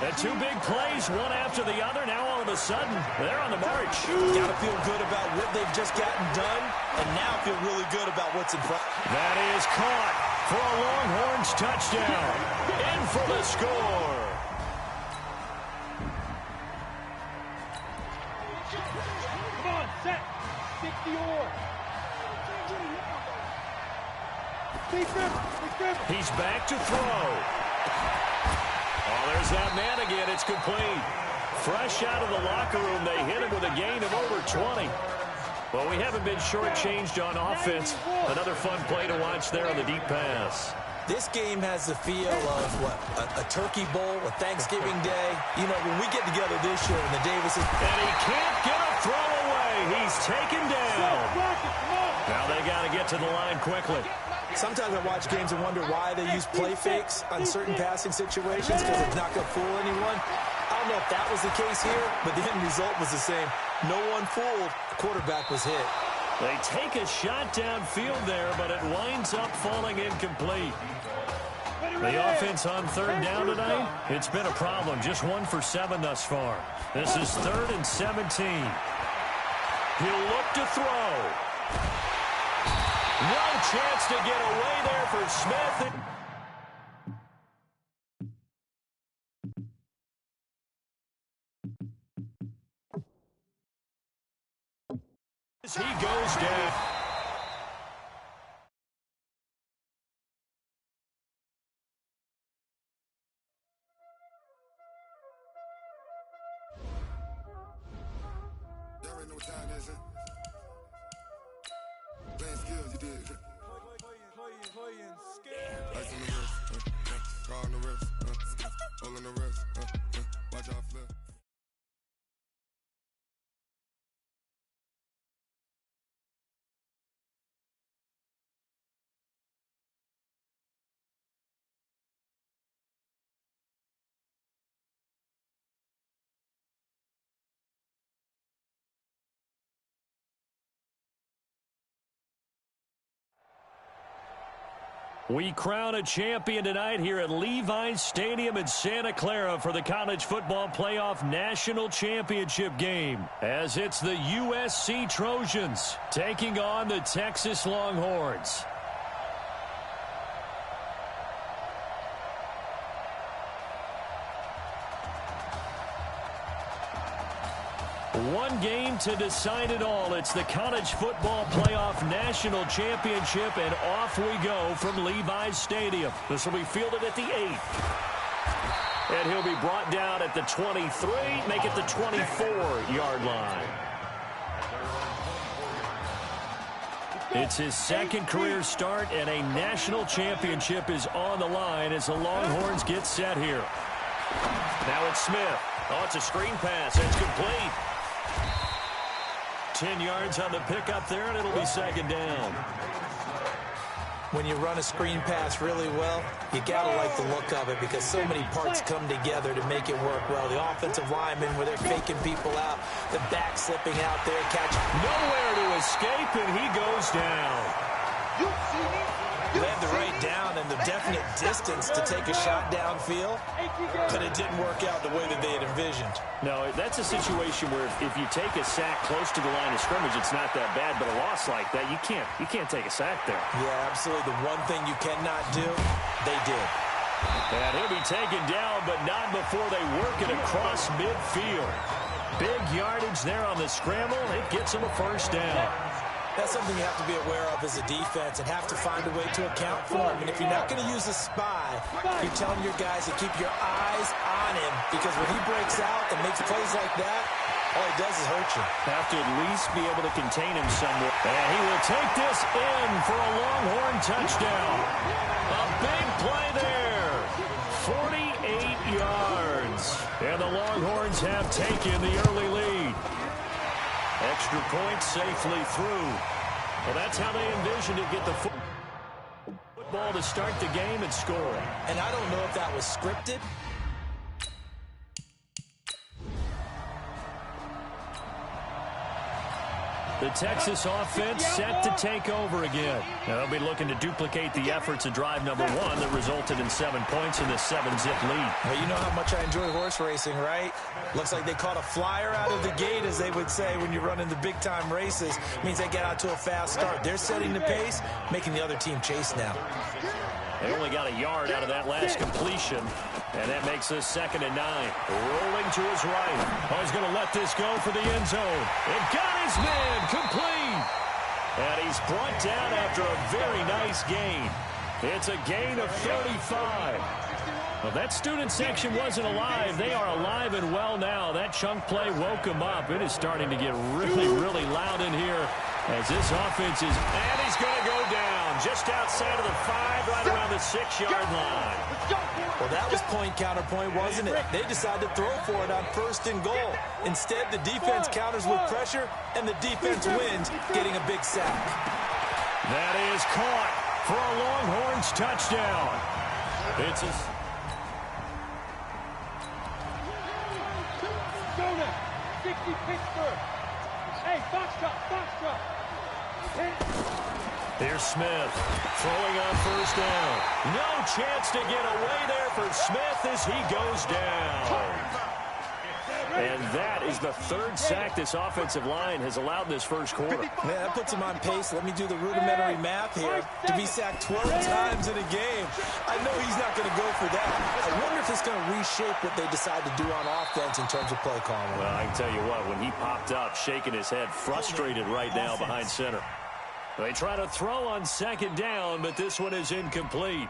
And 2 big plays, one after the other. Now all of a sudden, they're on the march. Got to feel good about what they've just gotten done, and now feel really good about what's in front. That is caught for a Longhorns touchdown. In for the score. Come on, set. 60 or. He's back to throw. Oh, there's that man again. It's complete. Fresh out of the locker room, they hit him with a gain of over 20. Well, we haven't been shortchanged on offense. Another fun play to watch there on the deep pass. This game has the feel of, a turkey bowl, a Thanksgiving Day. You know, when we get together this year in the Davises. And he can't get a throw away. He's taken down. Now they got to get to the line quickly. Sometimes I watch games and wonder why they use play fakes on certain passing situations because it's not going to fool anyone. I don't know if that was the case here, but the end result was the same. No one fooled. The quarterback was hit. They take a shot downfield there, but it winds up falling incomplete. The offense on 3rd down tonight, it's been a problem. Just 1 for 7 thus far. This is 3rd and 17. He'll look to throw. No chance to get away there for Smith. As he goes down. Ice on the wrist, car on the wrist, all on the wrist, watch out flip. We crown a champion tonight here at Levi's Stadium in Santa Clara for the College Football Playoff National Championship game, as it's the USC Trojans taking on the Texas Longhorns. One game to decide it all. It's the College Football Playoff National Championship, and off we go from Levi's Stadium. This will be fielded at the 8. And he'll be brought down at the 23, make it the 24-yard line. It's his second career start, and a national championship is on the line as the Longhorns get set here. Now it's Smith. Oh, it's a screen pass. It's complete. 10 yards on the pickup there, and it'll be second down. When you run a screen pass really well, you gotta like the look of it because so many parts come together to make it work well. The offensive linemen, where they're faking people out, the back slipping out there, catch nowhere to escape, and he goes down. They had the right down and the definite distance to take a shot downfield, but it didn't work out the way that they had envisioned. No, that's a situation where if you take a sack close to the line of scrimmage, it's not that bad, but a loss like that, you can't take a sack there. Yeah, absolutely. The one thing you cannot do, they did. And he'll be taken down, but not before they work it across midfield. Big yardage there on the scramble. It gets them a first down. That's something you have to be aware of as a defense and have to find a way to account for him. And if you're not going to use a spy, you're telling your guys to keep your eyes on him, because when he breaks out and makes plays like that, all he does is hurt you. Have to at least be able to contain him somewhat. And he will take this in for a Longhorn touchdown. A big play there. 48 yards. And the Longhorns have taken the early lead. Extra point safely through. Well, that's how they envisioned it. Get the football to start the game and score. And I don't know if that was scripted. The Texas offense set to take over again. Now they'll be looking to duplicate the efforts of drive number 1 that resulted in 7 points in the 7-zip lead. Well, you know how much I enjoy horse racing, right? Looks like they caught a flyer out of the gate, as they would say when you're running the big-time races. It means they get out to a fast start. They're setting the pace, making the other team chase now. They only got a yard out of that last completion, and that makes us 2nd and 9. Rolling to his right. Oh, he's going to let this go for the end zone. It got his man complete. And he's brought down after a very nice gain. It's a gain of 35. Well, that student section wasn't alive. They are alive and well now. That chunk play woke them up. It is starting to get really, really loud in here as this offense is, and he's going to go down just outside of the 5, right around the 6-yard line. Well, that was point counterpoint, wasn't it? They decided to throw for it on 1st and goal. Instead, the defense counters with pressure, and the defense wins, getting a big sack. That is caught for a Longhorns touchdown. It's a... Jonah, 60 Pittsburgh. Hey, Foxtrot. Here's Smith throwing on 1st down. No chance to get away there for Smith as he goes down. And that is the 3rd sack this offensive line has allowed in this first quarter. Man, that puts him on pace. Let me do the rudimentary math here. To be sacked 12 times in a game, I know he's not going to go for that. I wonder if it's going to reshape what they decide to do on offense in terms of play calling. Well, I can tell you what, when he popped up, shaking his head, frustrated right now behind center. They try to throw on 2nd down, but this one is incomplete.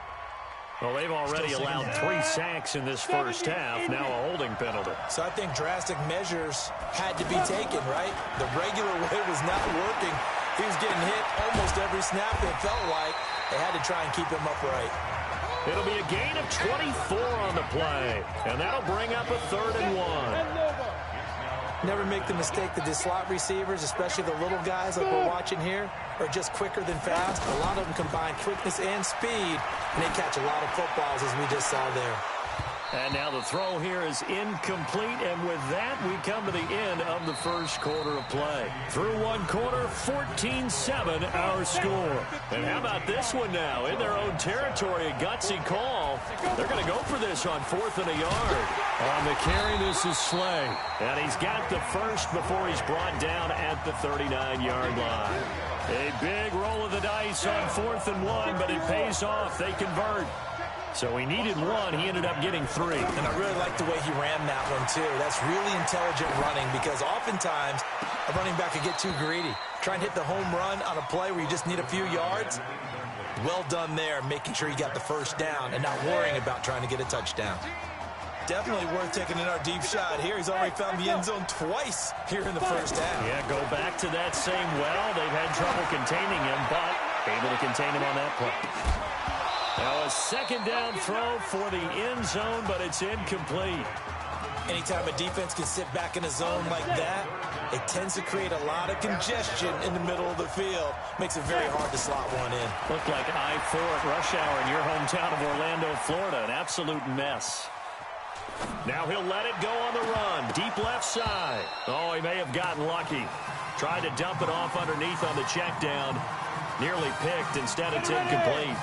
Well, they've already allowed 3 sacks in this first half, now a holding penalty. So I think drastic measures had to be taken, right? The regular way was not working. He was getting hit almost every snap, it felt like. They had to try and keep him upright. It'll be a gain of 24 on the play, and that'll bring up a 3rd and 1. Never make the mistake that the slot receivers, especially the little guys like we're watching here, are just quicker than fast. A lot of them combine quickness and speed, and they catch a lot of footballs, as we just saw there. And now the throw here is incomplete, and with that, we come to the end of the first quarter of play. Through one quarter, 14-7 our score. And how about this one now? In their own territory, a gutsy call. They're going to go for this on 4th and a yard. On the carry, this is Slay. And he's got the first before he's brought down at the 39-yard line. A big roll of the dice on 4th and 1, but it pays off. They convert. So he needed 1. He ended up getting 3. And I really like the way he ran that one, too. That's really intelligent running because oftentimes a running back could get too greedy. Try and hit the home run on a play where you just need a few yards. Well done there, making sure you got the first down and not worrying about trying to get a touchdown. Definitely worth taking in our deep shot here. He's already found the end zone twice here in the first half. Yeah, go back to that same well. They've had trouble containing him, but able to contain him on that play. Now a second down throw for the end zone, but it's incomplete. Anytime a defense can sit back in a zone like that, it tends to create a lot of congestion in the middle of the field. Makes it very hard to slot one in. Looked like I-4 at rush hour in your hometown of Orlando, Florida. An absolute mess. Now he'll let it go on the run. Deep left side. Oh, he may have gotten lucky. Tried to dump it off underneath on the check down. Nearly picked. Instead, it's incomplete.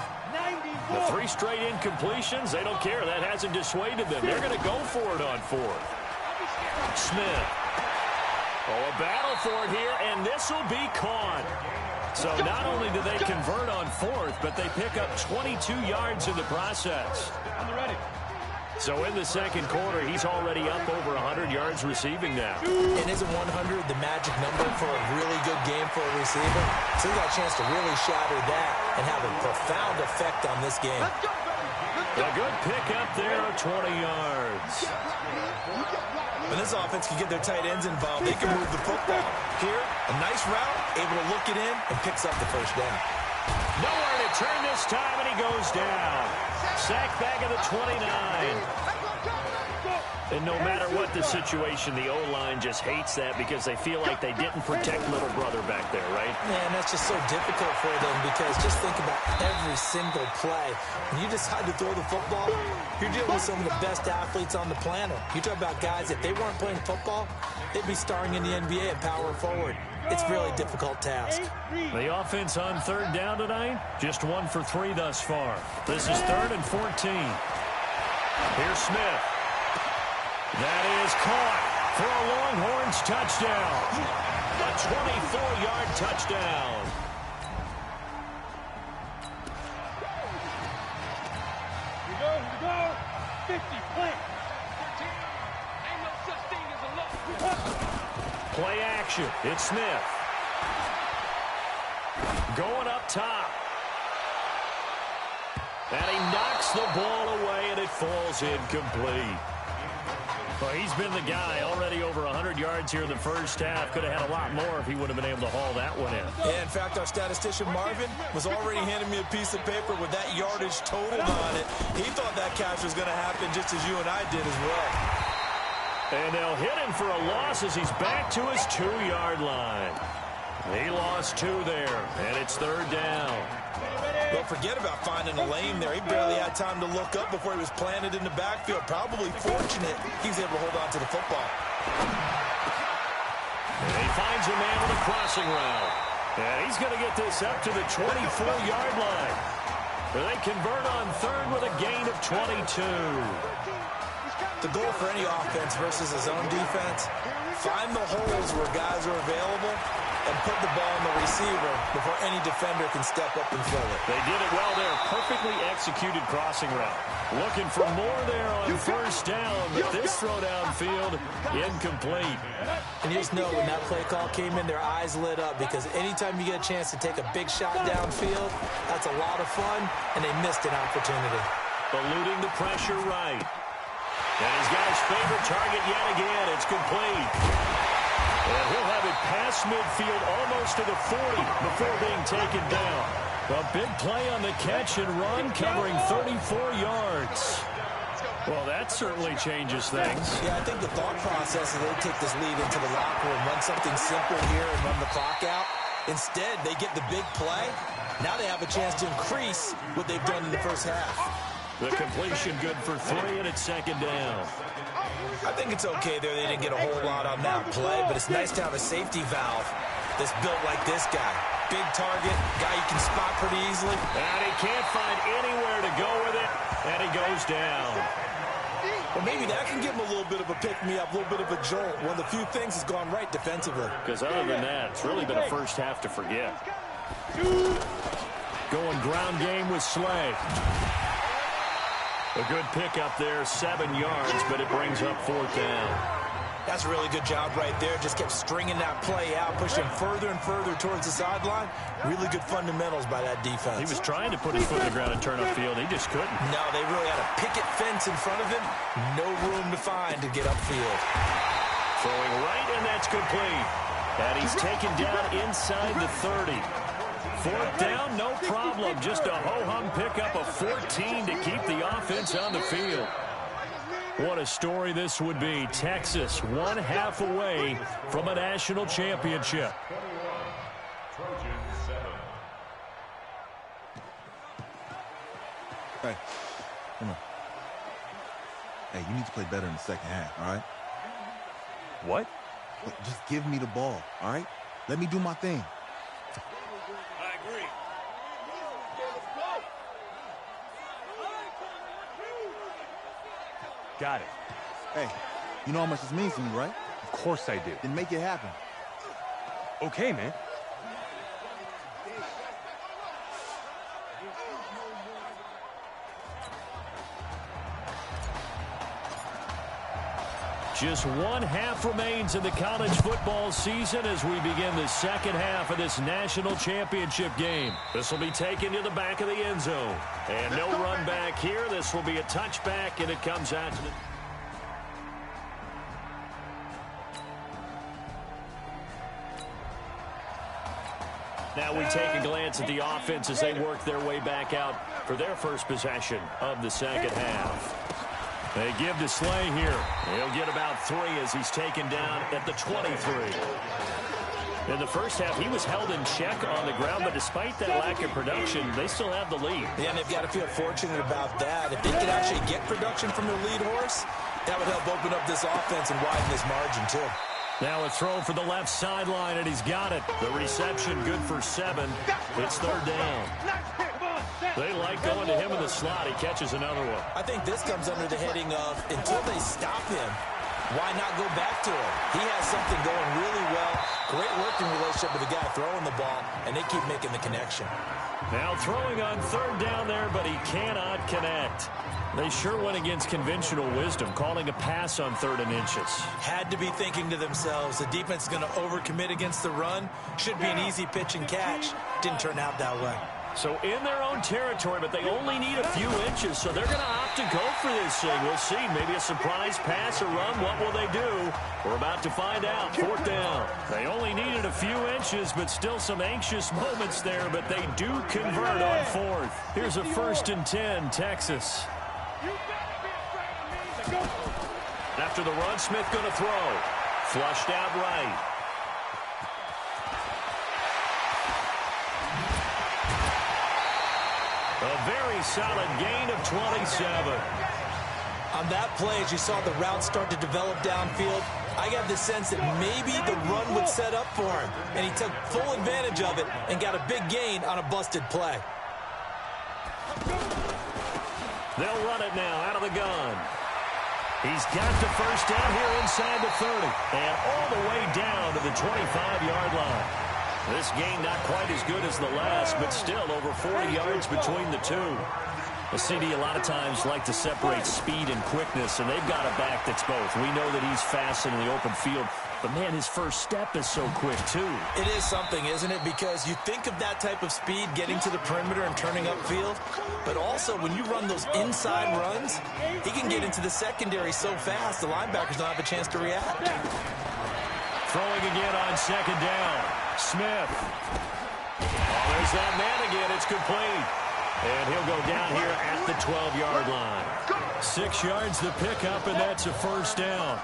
The 3 straight incompletions, they don't care. That hasn't dissuaded them. They're going to go for it on 4th. Smith. Oh, a battle for it here, and this will be caught. So not only do they convert on 4th, but they pick up 22 yards in the process. So in the second quarter, he's already up over 100 yards receiving now. And isn't 100 the magic number for a really good game for a receiver? So he got a chance to really shatter that and have a profound effect on this game. A good pickup there of 20 yards. When this offense can get their tight ends involved, they can move the football. Here, a nice route, able to look it in, and picks up the first down. Nowhere to turn this time, and he goes down. Sack back at the 29. And no matter what the situation, the O-line just hates that because they feel like they didn't protect little brother back there, right? Man, that's just so difficult for them because just think about every single play. When you decide to throw the football, you're dealing with some of the best athletes on the planet. You talk about guys, if they weren't playing football, they'd be starring in the NBA and power forward. It's a really difficult task. The offense on 3rd down tonight, just 1 for 3 thus far. This is 3rd and 14. Here's Smith. That is caught for a Longhorns touchdown. A 24-yard touchdown. Here we go. 50, play. 13. Ain't no such thing as a look. Play action. It's Smith. Going up top. And he knocks the ball away, and it falls incomplete. Well, he's been the guy already over 100 yards here in the first half. Could have had a lot more if he would have been able to haul that one in. Yeah, in fact, our statistician Marvin was already handing me a piece of paper with that yardage totaled on it. He thought that catch was going to happen just as you and I did as well. And they'll hit him for a loss as he's back to his 2-yard line. He lost 2 there, and it's 3rd down. Don't forget about finding a lane there. He barely had time to look up before he was planted in the backfield. Probably fortunate he was able to hold on to the football. And he finds a man with a crossing route. And he's going to get this up to the 24-yard line. They convert on 3rd with a gain of 22. The goal for any offense versus a zone defense, find the holes where guys are available and put the ball on the receiver before any defender can step up and fill it. They did it well there. Perfectly executed crossing route. Looking for more there on 1st down, but this throw downfield, incomplete. And you just know when that play call came in, their eyes lit up because anytime you get a chance to take a big shot downfield, that's a lot of fun, and they missed an opportunity. Eluding the pressure right. And he's got his favorite target yet again. It's complete. And he'll have it past midfield, almost to the 40 before being taken down. A big play on the catch and run, covering 34 yards. Well, that certainly changes things. Yeah, I think the thought process is they take this lead into the locker room, run something simple here and run the clock out. Instead, they get the big play. Now they have a chance to increase what they've done in the first half. The completion good for 3, and it's second down. I think it's okay there. They didn't get a whole lot on that play, but it's nice to have a safety valve that's built like this guy. Big target, guy you can spot pretty easily. And he can't find anywhere to go with it, and he goes down. Well, maybe that can give him a little bit of a pick-me-up, a little bit of a jolt. One of the few things has gone right defensively. Because other than that, it's really been a first half to forget. Going ground game with Slay. A good pickup there, 7 yards, but it brings up 4th down. That's a really good job right there. Just kept stringing that play out, pushing further and further towards the sideline. Really good fundamentals by that defense. He was trying to put his foot in the ground and turn upfield. He just couldn't. No, they really had a picket fence in front of him. No room to find to get upfield. Throwing right, and that's complete. And he's taken down inside the 30. 4th down, no problem. Just a ho-hum pickup of 14 to keep the offense on the field. What a story this would be. Texas 1 half away from a national championship. Hey, come on. Hey, you need to play better in the second half, all right? What? Look, just give me the ball, all right? Let me do my thing. I agree. Got it. Hey, you know how much this means to me, right? Of course I do. Then make it happen. Okay, man. Just 1 half remains in the college football season as we begin the second half of this national championship game. This will be taken to the back of the end zone. And no run back here. This will be a touchback, and it comes out to the... Now we take a glance at the offense as they work their way back out for their first possession of the second half. They give to Slay here. He'll get about 3 as he's taken down at the 23. In the first half, he was held in check on the ground, but despite that lack of production, they still have the lead. Yeah, and they've got to feel fortunate about that. If they could actually get production from their lead horse, that would help open up this offense and widen this margin, too. Now a throw for the left sideline, and he's got it. The reception good for 7. It's 3rd down. They like going to him in the slot. He catches another one. I think this comes under the heading of, until they stop him, why not go back to him? He has something going really well. Great working relationship with the guy throwing the ball, and they keep making the connection. Now throwing on 3rd down there, but he cannot connect. They sure went against conventional wisdom, calling a pass on 3rd and inches. Had to be thinking to themselves, the defense is going to overcommit against the run. Should be an easy pitch and catch. Didn't turn out that way. So in their own territory, but they only need a few inches, so they're going to opt to go for this thing. We'll see. Maybe a surprise pass or run. What will they do? We're about to find out. 4th down. They only needed a few inches, but still some anxious moments there, but they do convert on 4th. Here's a 1st and 10, Texas. After the run, Smith going to throw. Flushed out right. A very solid gain of 27. On that play, as you saw the route start to develop downfield, I got the sense that maybe the run would set up for him, and he took full advantage of it and got a big gain on a busted play. They'll run it now out of the gun. He's got the 1st down here inside the 30 and all the way down to the 25-yard line. This game not quite as good as the last, but still over 40 yards between the two. The CD a lot of times like to separate speed and quickness, and they've got a back that's both. We know that he's fast in the open field, but, man, his first step is so quick, too. It is something, isn't it? Because you think of that type of speed getting to the perimeter and turning upfield, but also when you run those inside runs, he can get into the secondary so fast the linebackers don't have a chance to react. throwing again on second down. Smith. Oh, there's that man again. It's complete. And he'll go down here at the 12-yard line. 6 yards the pickup, and that's a first down.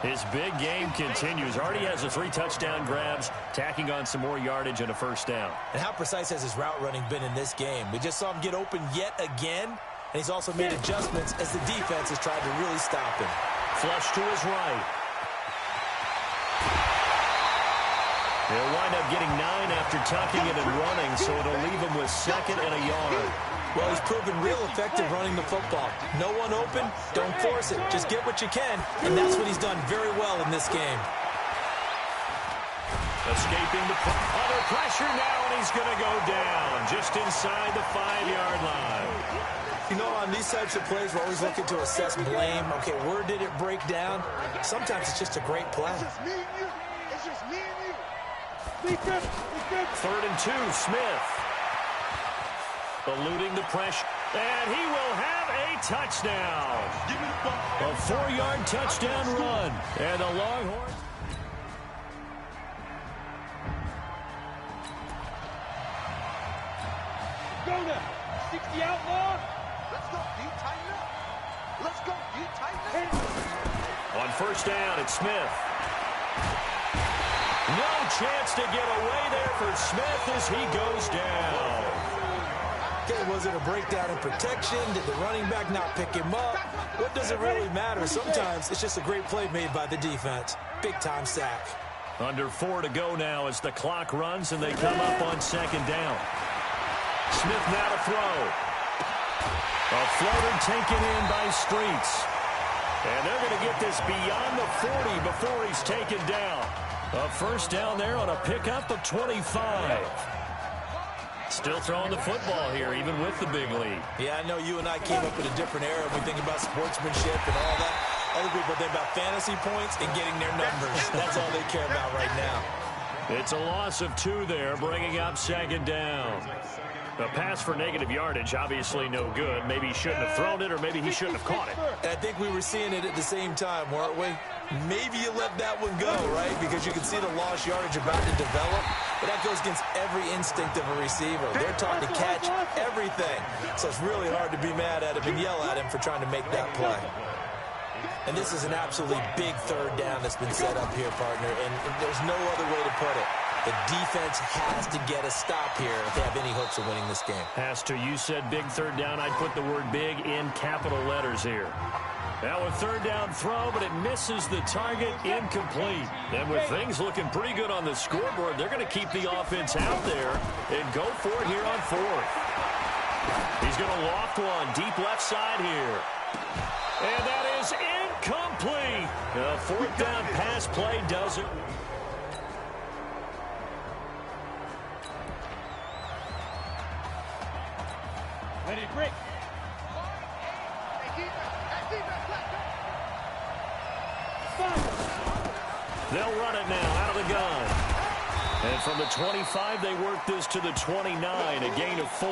His big game continues. Already has the 3 touchdown grabs, tacking on some more yardage and a first down. And how precise has his route running been in this game? We just saw him get open yet again, and he's also made adjustments as the defense has tried to really stop him. Flush to his right. He'll wind up getting 9 after tucking it and running, so it'll leave him with 2nd and a yard. Well, he's proven real effective running the football. No one open, don't force it. Just get what you can, and that's what he's done very well in this game. Escaping the under pressure now, and he's going to go down just inside the 5-yard line. You know, on these types of plays, we're always looking to assess blame. Okay, where did it break down? Sometimes it's just a great play. It's just me and you. 3rd and 2, Smith. Eluding the pressure, and he will have a touchdown. A 4-yard touchdown run, and the Longhorns. Go now. 60 outlaw. Let's go. You tighten up. Let's go. You tighten up. On first down, it's Smith. No chance to get away there for Smith as he goes down. Okay, was it a breakdown in protection? Did the running back not pick him up? What does it really matter? Sometimes it's just a great play made by the defense. Big-time sack. Under 4 to go now as the clock runs and they come up on 2nd down. Smith now to throw. A floater taken in by Streets. And they're going to get this beyond the 40 before he's taken down. A first down there on a pickup of 25. Still throwing the football here, even with the big lead. Yeah, I know you and I came up in a different era. We think about sportsmanship and all that. Other people think about fantasy points and getting their numbers. That's all they care about right now. It's a loss of 2 there, bringing up 2nd down. A pass for negative yardage, obviously no good. Maybe he shouldn't have thrown it, or maybe he shouldn't have caught it. And I think we were seeing it at the same time, weren't we? Maybe you let that one go, right? Because you can see the lost yardage about to develop. But that goes against every instinct of a receiver. They're taught to catch everything. So it's really hard to be mad at him and yell at him for trying to make that play. And this is an absolutely big 3rd down that's been set up here, partner. And there's no other way to put it. The defense has to get a stop here if they have any hopes of winning this game. Has to. You said big 3rd down. I'd put the word big in capital letters here. Now a 3rd down throw, but it misses the target, incomplete. And with things looking pretty good on the scoreboard, they're going to keep the offense out there and go for it here on 4th. He's going to loft one deep left side here. And that is incomplete. The 4th down pass play does it. Ready, break. They'll run it now out of the gun. And from the 25, they work this to the 29, a gain of 4.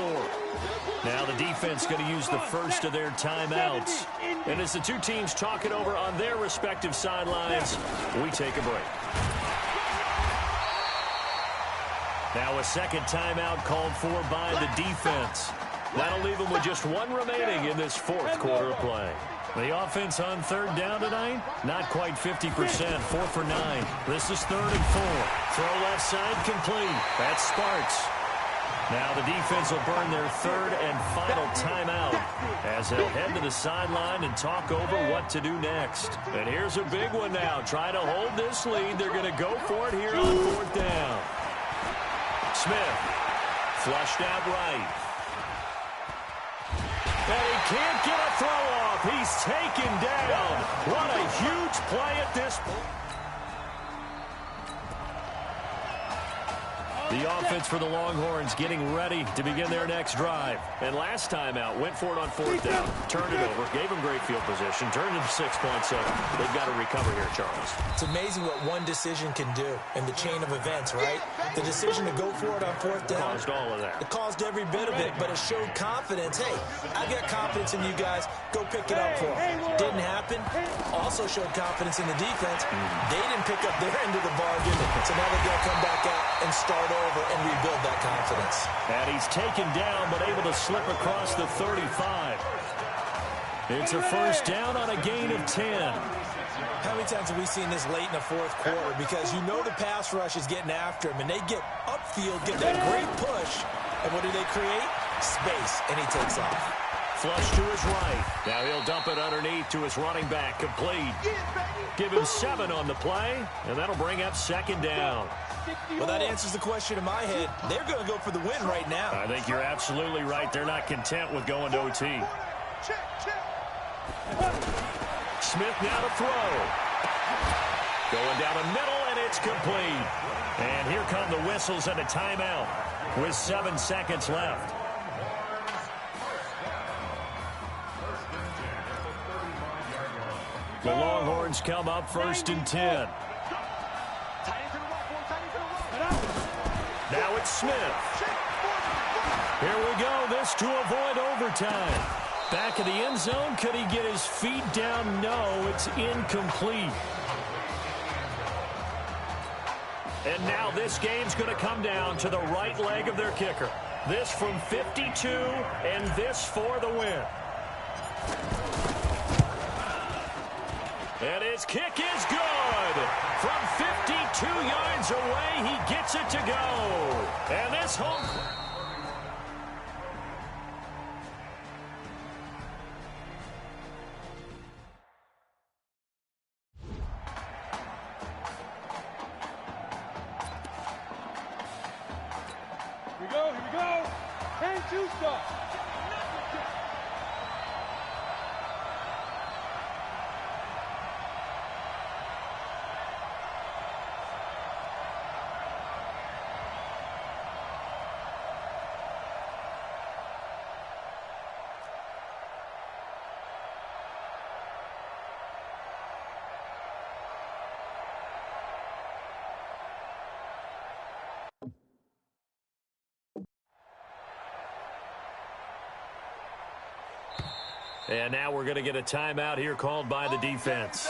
Now the defense going to use the first of their timeouts. And as the two teams talk it over on their respective sidelines, we take a break. Now a 2nd timeout called for by the defense. That'll leave them with just 1 remaining in this 4th quarter of play. The offense on 3rd down tonight, not quite 50%, 4 for 9. This is 3rd and 4. Throw left side complete. That's Sparks. Now the defense will burn their 3rd and final timeout as they'll head to the sideline and talk over what to do next. And here's a big one now. Trying to hold this lead. They're going to go for it here on 4th down. Smith, flushed out right. And he can't get a throw off. He's taken down. What a huge play at this point. The offense for the Longhorns getting ready to begin their next drive. And last time out, went for it on 4th down, turned it over, gave them great field position, turned it to 6 points. So they've got to recover here, Charles. It's amazing what one decision can do in the chain of events, right? The decision to go for it on 4th down. Caused all of that. It caused every bit of it, but it showed confidence. Hey, I've got confidence in you guys. Go pick it up for them. Didn't happen. Also showed confidence in the defense. They didn't pick up their end of the bargain, so now they've got to come back out and start over and rebuild that confidence. And he's taken down, but able to slip across the 35. It's a first down on a gain of 10. How many times have we seen this late in the 4th quarter? Because you know the pass rush is getting after him, and they get upfield, get that great push, and what do they create? Space, and he takes off. Flush to his right. Now he'll dump it underneath to his running back. Complete. Give him 7 on the play, and that'll bring up 2nd down. Well, that answers the question in my head. They're going to go for the win right now. I think you're absolutely right. They're not content with going to OT. Smith now to throw. Going down the middle, and it's complete. And here come the whistles and a timeout with 7 seconds left. The Longhorns come up 1st and 10. Now it's Smith. Here we go. This to avoid overtime. Back of the end zone. Could he get his feet down? No, it's incomplete. And now this game's going to come down to the right leg of their kicker. This from 52, and this for the win. And his kick is good. From 52 yards away, he gets it to go. And this home... Here we go. 10-2 stop. And now we're going to get a timeout here called by the defense.